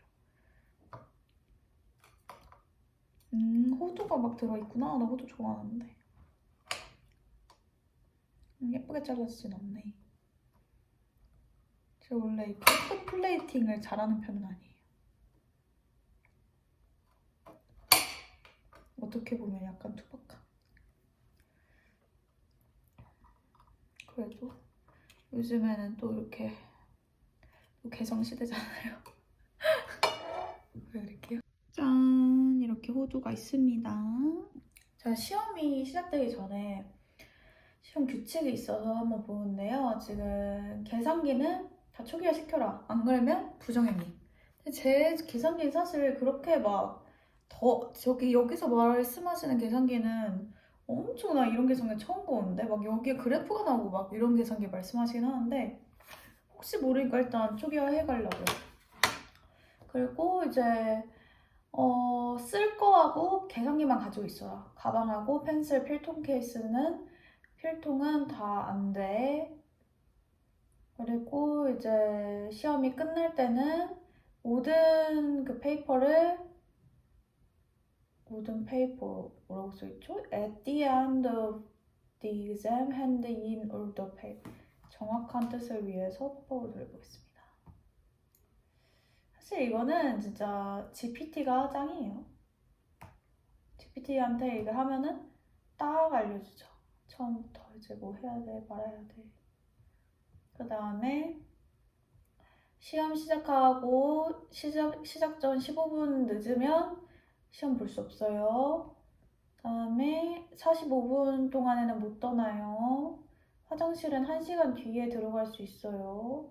호두가 막 들어있구나. 나 호두 좋아하는데. 예쁘게 잘라지진 않네. 제가 원래 예쁜 플레이팅을 잘하는 편은 아니에요. 어떻게 보면 약간 투박한. 그래도 요즘에는 또 이렇게 또 개성시대잖아요. 보여드릴게요. 짠! 이렇게 호두가 있습니다. 자, 시험이 시작되기 전에 시험 규칙이 있어서 한번 보는데요. 지금 계산기는 다 초기화 시켜라. 안 그러면 부정행위. 근데 제 계산기는 사실 그렇게 막 여기서 말씀하시는 계산기는 엄청 나 이런 계산기 처음 보는데 막 여기에 그래프가 나오고 막 이런 계산기 말씀하시긴 하는데 혹시 모르니까 일단 초기화 해가려고요. 그리고 이제 쓸 거하고 계산기만 가지고 있어요. 가방하고 펜슬, 필통 케이스는 필통은 다 안 돼. 그리고 이제 시험이 끝날 때는 모든 그 페이퍼를 모든 페이퍼 뭐라고 써있죠? At the end of the exam, hand in all the paper. 정확한 뜻을 위해서 뽀뽀를 드려보겠습니다. 사실 이거는 진짜 GPT가 짱이에요. GPT한테 이거 하면은 딱 알려주죠. 처음부터 이제 뭐 해야 돼, 말아야 돼. 그 다음에 시험 시작하고 시작 전 15분 늦으면 시험 볼 수 없어요. 그다음에 45분 동안에는 못 떠나요. 화장실은 1시간 뒤에 들어갈 수 있어요.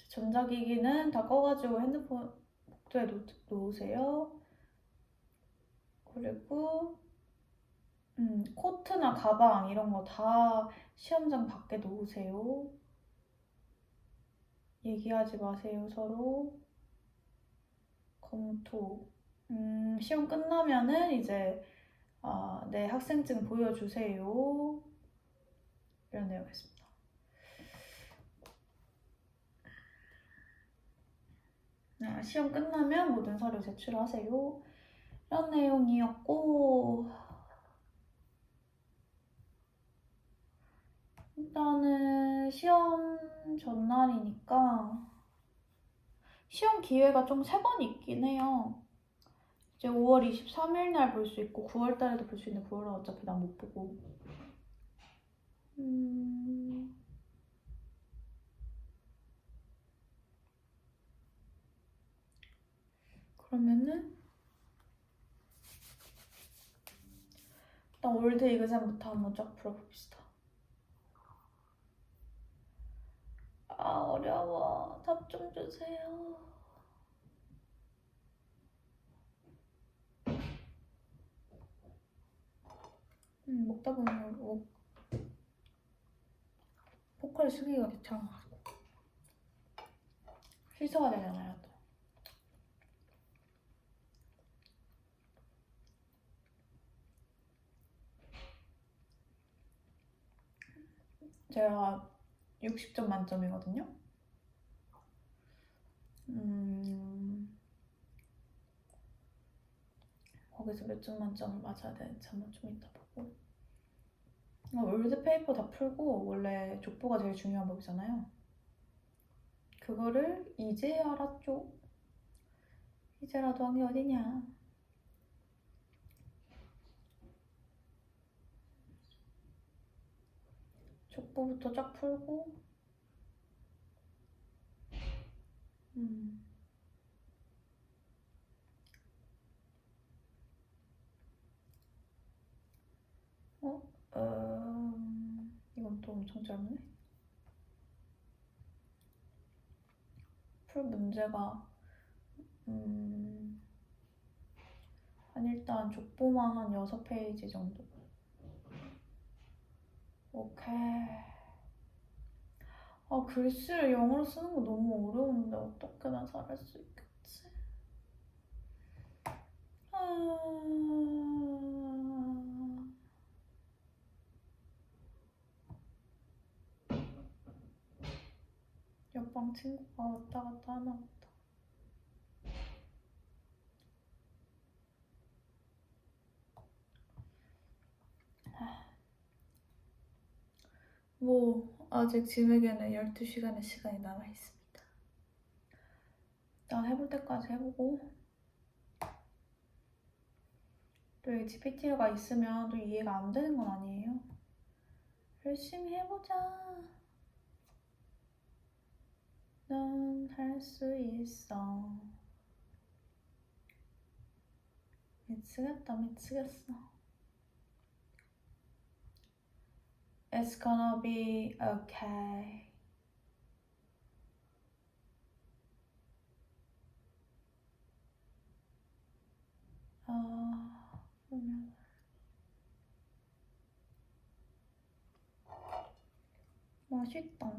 전자기기는 다 꺼가지고 핸드폰 복도에 놓으세요. 그리고 코트나 가방 이런 거 다 시험장 밖에 놓으세요. 얘기하지 마세요, 서로. 검토. 시험 끝나면은 이제 네, 학생증 보여주세요. 이런 내용이었습니다. 네, 시험 끝나면 모든 서류 제출하세요. 이런 내용이었고 일단은 시험 전날이니까 시험 기회가 좀 3번 있긴 해요. 이제 5월 23일 날 볼 수 있고 9월 달에도 볼 수 있는데 9월은 어차피 난 못 보고 그러면은 일단 월드 이그잼부터 한번 쫙 풀어봅시다. 어려워. 답 좀 주세요. 먹다 보면 포크를 쓰기가 귀찮아가지고 씻어야 되잖아요 또. 제가 60점 만점이거든요. 거기서 몇 점 만점을 맞아야 되는지 한번 좀 이따 보고. 월드페이퍼 다 풀고 원래 족보가 제일 중요한 법이잖아요. 그거를 이제 알았죠. 이제라도 한 게 어디냐. 족보부터 쫙 풀고 이건 또 엄청 짧네. 풀 문제가 한 일단 족보만 한 6페이지 정도. 오케이. 글씨를 영어로 쓰는 거 너무 어려운데 어떻게 난 잘할 수 있겠지? 옆방 친구가 왔다 갔다 하나 보다. 아직 짐에게는 12시간의 시간이 남아있습니다. 일단 해볼 때까지 해보고 또 이 GPT가 있으면 또 이해가 안 되는 건 아니에요. 열심히 해보자. 넌 할 수 있어. 미치겠다, 미치겠어. It's gonna be okay. 그러면 맛있다.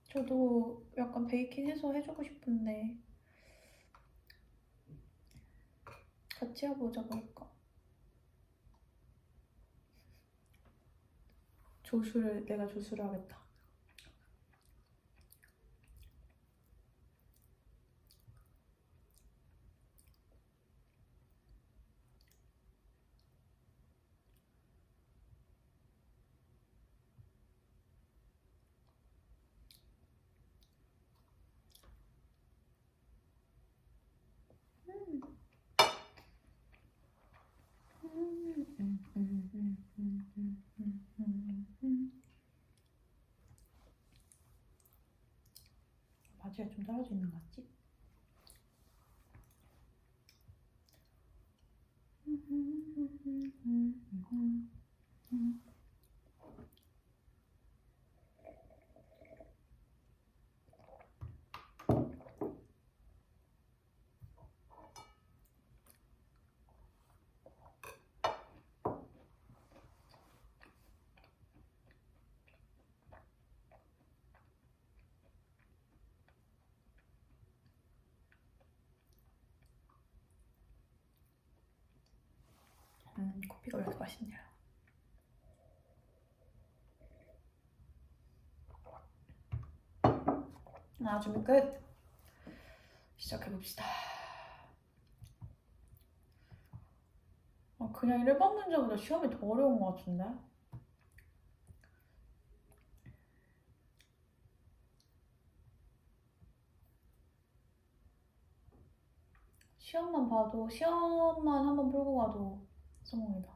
저도 약간 베이킹 해서 해주고 싶은데 같이 해보자 그럴까? 내가 조수를 하겠다. 바지가 좀 떨어져 있는 것 같지? 커피가 왜 이렇게 맛있냐? 준비 끝! 시작해봅시다. 그냥 일반 문제보다 시험이 더 어려운 것 같은데? 시험만 한번 풀고 가도 성공이다.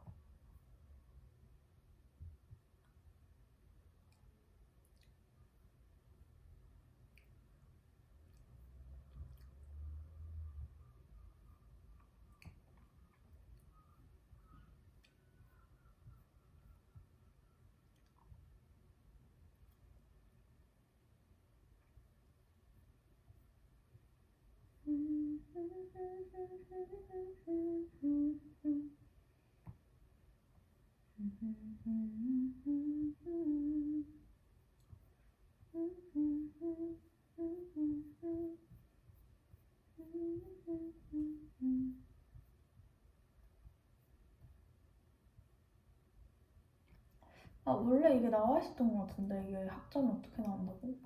원래 이게 나와 있었던 것 같은데 이게 학점이 어떻게 나온다고?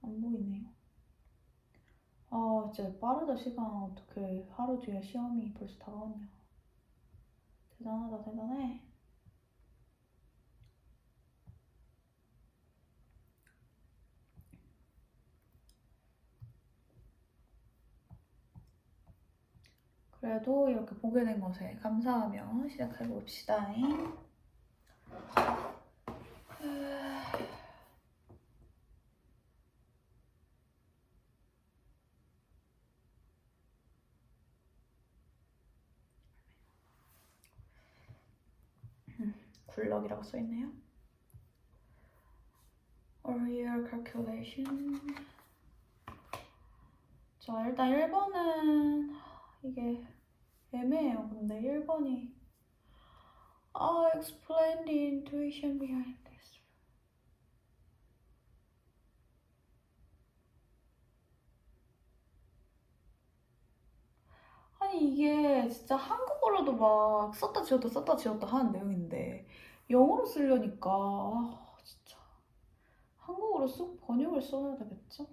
안 보이네요. 진짜 빠르다 시간. 어떻게 하루 뒤에 시험이 벌써 다가왔냐. 대단하다 대단해. 그래도 이렇게 보게 된 것에 감사하며 시작해봅시다. 굴럭이라고 써있네요. Earlier calculation. 자, 일단 1번은 이게 애매해요. 근데 1번이 explain the intuition behind this. 아니 이게 진짜 한국어로도 막 썼다 지웠다 하는 내용인데 영어로 쓰려니까 진짜 한국어로 쑥 번역을 써야 되겠죠?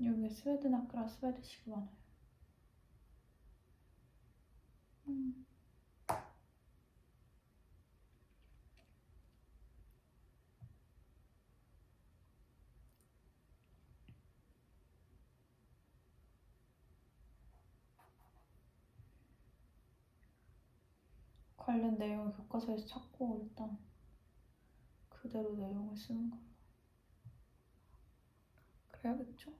여기 스웨덴 학교라 스웨디시가 많아요. 관련 내용을 교과서에서 찾고 일단 그대로 내용을 쓰는 걸로. 그래야겠죠?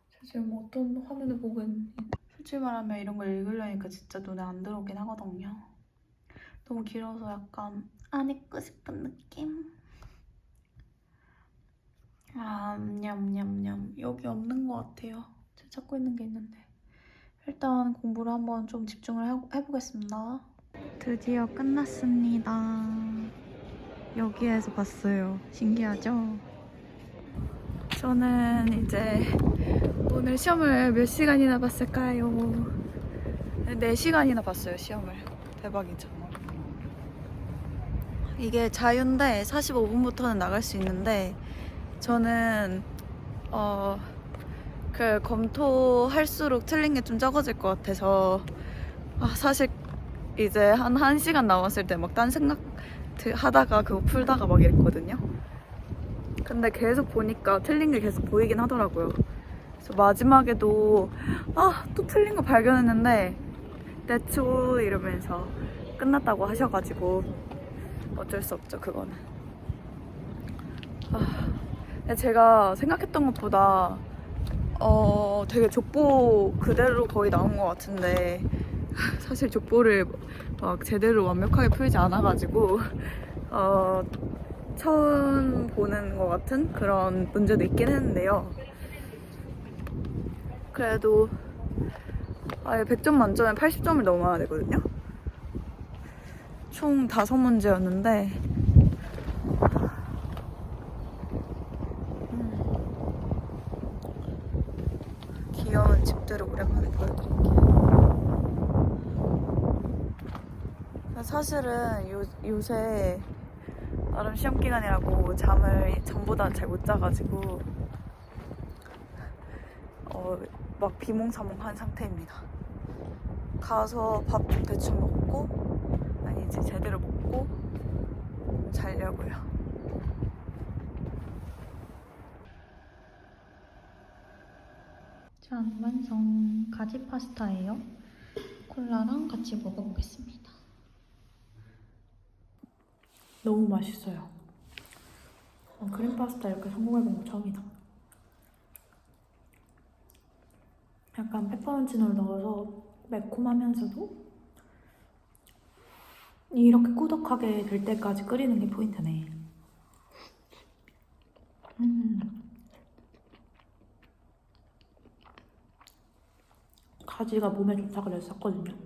제가 지금 어떤 화면을 보고 있는지 솔직히 말하면 이런 걸 읽으려니까 진짜 눈에 안 들어오긴 하거든요. 너무 길어서 약간 안 읽고 싶은 느낌? 냠냠냠. 여기 없는 것 같아요. 제가 찾고 있는 게 있는데. 일단 공부를 한번 좀 집중을 해보겠습니다. 드디어 끝났습니다. 여기에서 봤어요. 신기하죠? 저는 이제 오늘 시험을 몇 시간이나 봤을까요? 4시간이나 봤어요, 시험을. 대박이죠. 이게 자유인데 45분부터는 나갈 수 있는데 저는 그 검토할수록 틀린 게 좀 적어질 것 같아서 사실 이제 한 1시간 남았을 때 막 딴 생각 하다가 그거 풀다가 막 이랬거든요. 근데 계속 보니까 틀린 게 계속 보이긴 하더라고요. 그래서 마지막에도 또 틀린 거 발견했는데 That's all 이러면서 끝났다고 하셔가지고 어쩔 수 없죠, 그거는. 제가 생각했던 것보다 되게 족보 그대로 거의 나온 것 같은데 사실 족보를 막 제대로 완벽하게 풀지 않아가지고 처음 보는 것 같은 그런 문제도 있긴 했는데요. 그래도 100점 만점에 80점을 넘어야 되거든요. 총 5문제였는데 귀여운 집들을 오랜만에 보여드릴게요. 사실은 요새 나름 시험 기간이라고 잠을 전보다 잘 못 자가지고 막 비몽사몽한 상태입니다. 가서 밥 좀 대충 먹고 이제 제대로 먹고 자려고요. 짠, 완성. 가지 파스타예요. 콜라랑 같이 먹어보겠습니다. 너무 맛있어요. 크림 파스타 이렇게 성공해본 거 처음이다. 약간 페퍼론치노를 넣어서 매콤하면서도 이렇게 꾸덕하게 될 때까지 끓이는 게 포인트네. 가지가 몸에 좋다 그래서 샀거든요.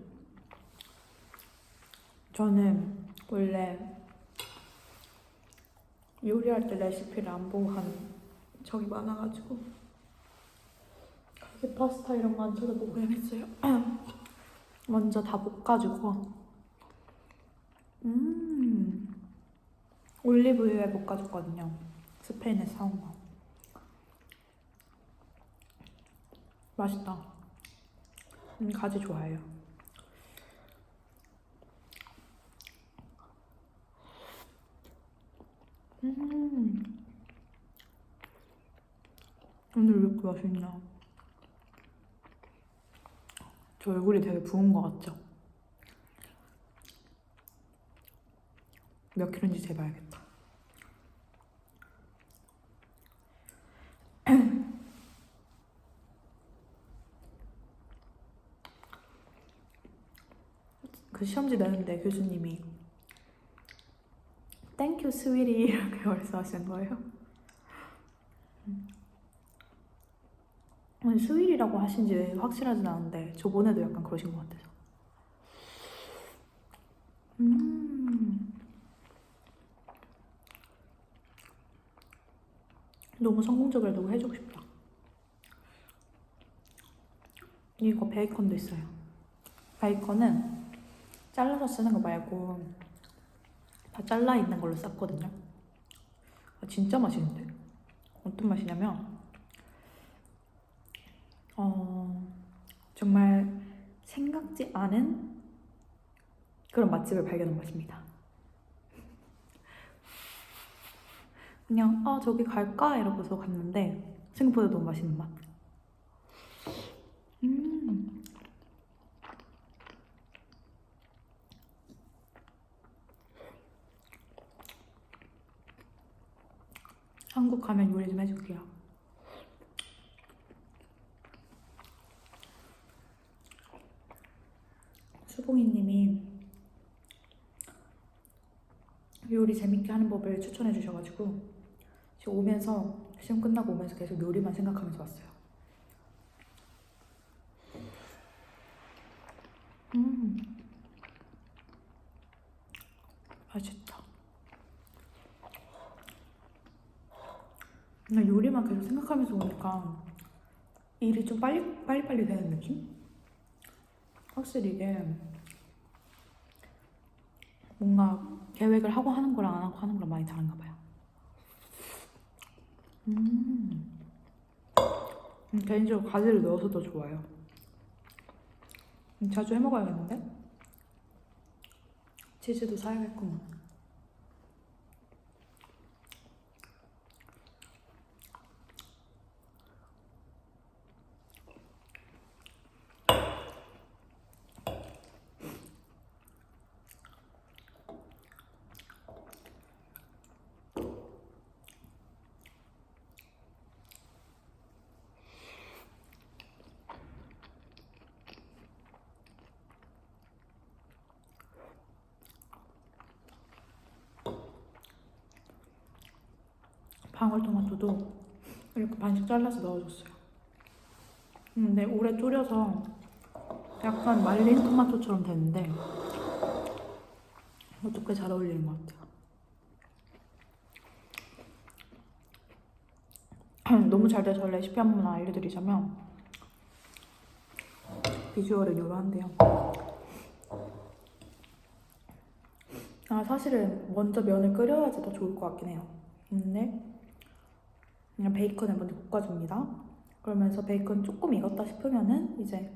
저는 원래 요리할 때 레시피를 안 보고 하는 적이 많아가지고 가지 파스타 이런 거 안 찾아보고 그냥 했어요. 먼저 다 볶아주고 올리브유에 볶아줬거든요. 스페인에서 사온 거. 맛있다. 가지 좋아해요. 오늘 왜 이렇게 맛있냐. 저 얼굴이 되게 부은 거 같죠? 몇 킬로인지 재봐야겠다. 그 시험지 내는데 교수님이 Thank you, sweetie 이렇게 말씀하시는 거예요. 스윗이라고 하신지 확실하진 않은데 저번에도 약간 그러신 것 같아서. 너무 성공적이라고 해주고 싶다. 이거 베이컨도 있어요. 베이컨은 잘라서 쓰는 거 말고 다 잘라 있는 걸로 쌌거든요. 진짜 맛있는데? 어떤 맛이냐면 정말 생각지 않은 그런 맛집을 발견한 맛입니다. 그냥 저기 갈까? 이러고서 갔는데 생각보다 너무 맛있는 맛. 한국 가면 요리 좀 해줄게요. 수봉이님이 요리 재밌게 하는 법을 추천해 주셔가지고 지금 오면서 시험 끝나고 오면서 계속 요리만 생각하면서 왔어요. 맛있다. 근데 요리만 계속 생각하면서 오니까 일이 좀 빨리빨리 되는 느낌? 확실히 이게 뭔가 계획을 하고 하는 거랑 안 하고 하는 거랑 많이 다른가 봐요. 개인적으로 가지를 넣어서 더 좋아요. 자주 해 먹어야겠는데? 치즈도 사야겠구만. 방울토마토도 이렇게 반씩 잘라서 넣어줬어요. 근데 오래 졸여서 약간 말린 토마토처럼 됐는데 이것도 꽤 잘 어울리는 것 같아요. 너무 잘 돼서 레시피 한 번 알려드리자면 비주얼은 이러한데요. 사실은 먼저 면을 끓여야지 더 좋을 것 같긴 해요. 근데 그냥 베이컨을 먼저 볶아줍니다. 그러면서 베이컨 조금 익었다 싶으면은 이제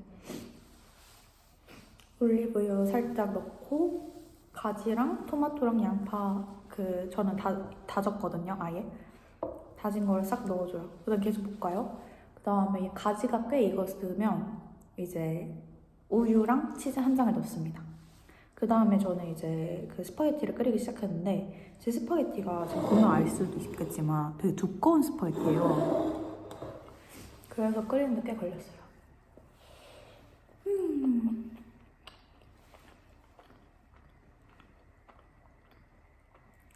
올리브유 살짝 넣고 가지랑 토마토랑 양파 저는 다졌거든요. 아예 다진 걸 싹 넣어줘요. 그다음 계속 볶아요. 그다음에 가지가 꽤 익었으면 이제 우유랑 치즈 한 장을 넣습니다. 그 다음에 저는 이제 그 스파게티를 끓이기 시작했는데 제 스파게티가 지금 보면 알 수도 있겠지만 되게 두꺼운 스파게티예요. 그래서 끓이는데 꽤 걸렸어요.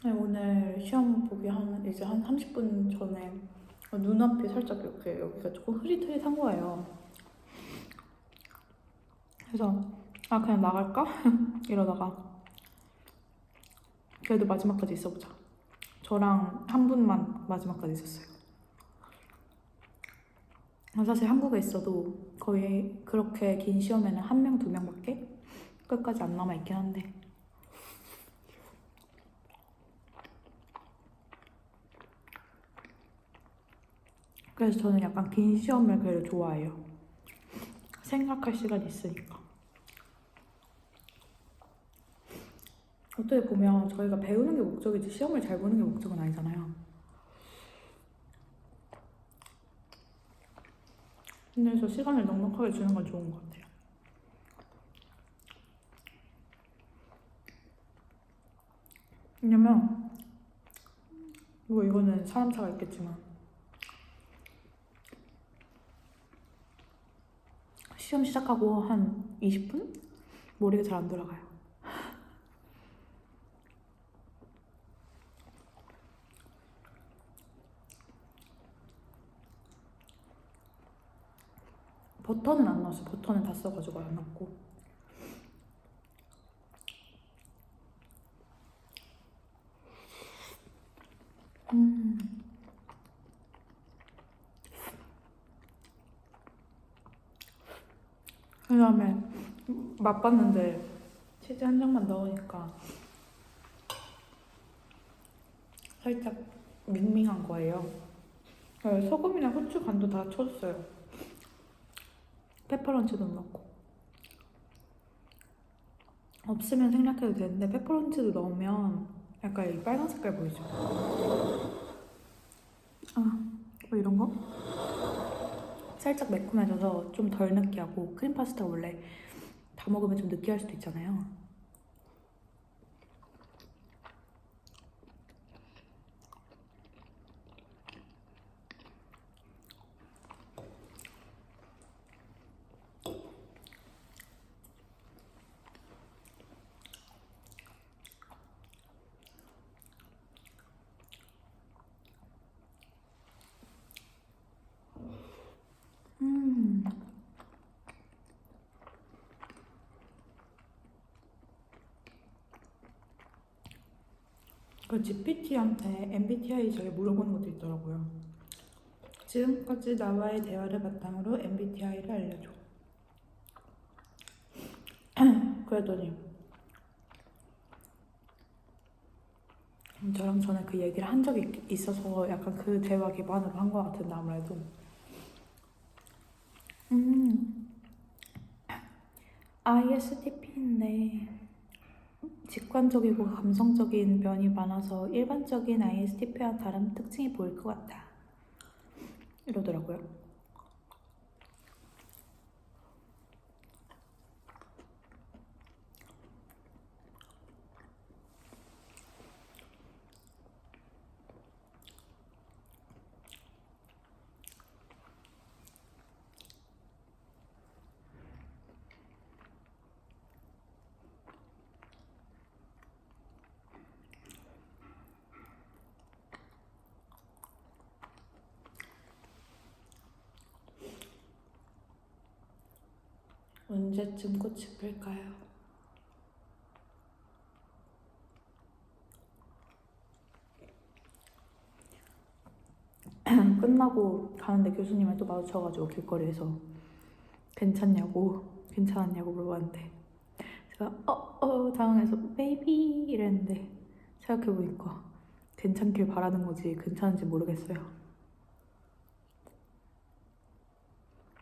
네, 오늘 시험 보기 이제 한 30분 전에 눈앞이 살짝 이렇게 여기가 조금 흐릿흐릿한 거예요. 그래서 그냥 나갈까? 이러다가 그래도 마지막까지 있어보자. 저랑 한 분만 마지막까지 있었어요. 사실 한국에 있어도 거의 그렇게 긴 시험에는 1명, 2명밖에 끝까지 안 남아있긴 한데 그래서 저는 약간 긴 시험을 그래도 좋아해요. 생각할 시간이 있으니까. 어떻게 보면 저희가 배우는 게 목적이지 시험을 잘 보는 게 목적은 아니잖아요. 근데 저 시간을 넉넉하게 주는 건 좋은 것 같아요. 왜냐면 이거는 사람 차가 있겠지만 시험 시작하고 한 20분? 머리가 잘 안 돌아가요. 버터는 안 넣었어요. 버터는 다 써가지고 안 넣고. 그 다음에 맛봤는데 치즈 한 장만 넣으니까 살짝 밍밍한 거예요. 소금이랑 후추 간도 다 쳐줬어요. 페퍼런치도 넣고. 없으면 생략해도 되는데 페퍼런치도 넣으면 약간 이 빨간 색깔 보이죠? 뭐 이런 거? 살짝 매콤해져서 좀 덜 느끼하고 크림 파스타 원래 다 먹으면 좀 느끼할 수도 있잖아요. 그 GPT한테 MBTI 잘 물어보는 것도 있더라고요. 지금까지 나와의 대화를 바탕으로 MBTI를 알려줘. 그랬더니 저랑 전에 그 얘기를 한 적이 있어서 약간 그 대화 기반으로 한 것 같은데 아무래도 ISTP인데 직관적이고 감성적인 면이 많아서 일반적인 ISTP와 다른 특징이 보일 것 같다 이러더라고요. 언제쯤 꽃이 필까요? 끝나고 가는데 교수님을 또 마주쳐가지고 길거리에서 괜찮았냐고 물어봤는데 제가 당황해서 베이비 이랬는데 생각해보니까 괜찮길 바라는 거지 괜찮은지 모르겠어요.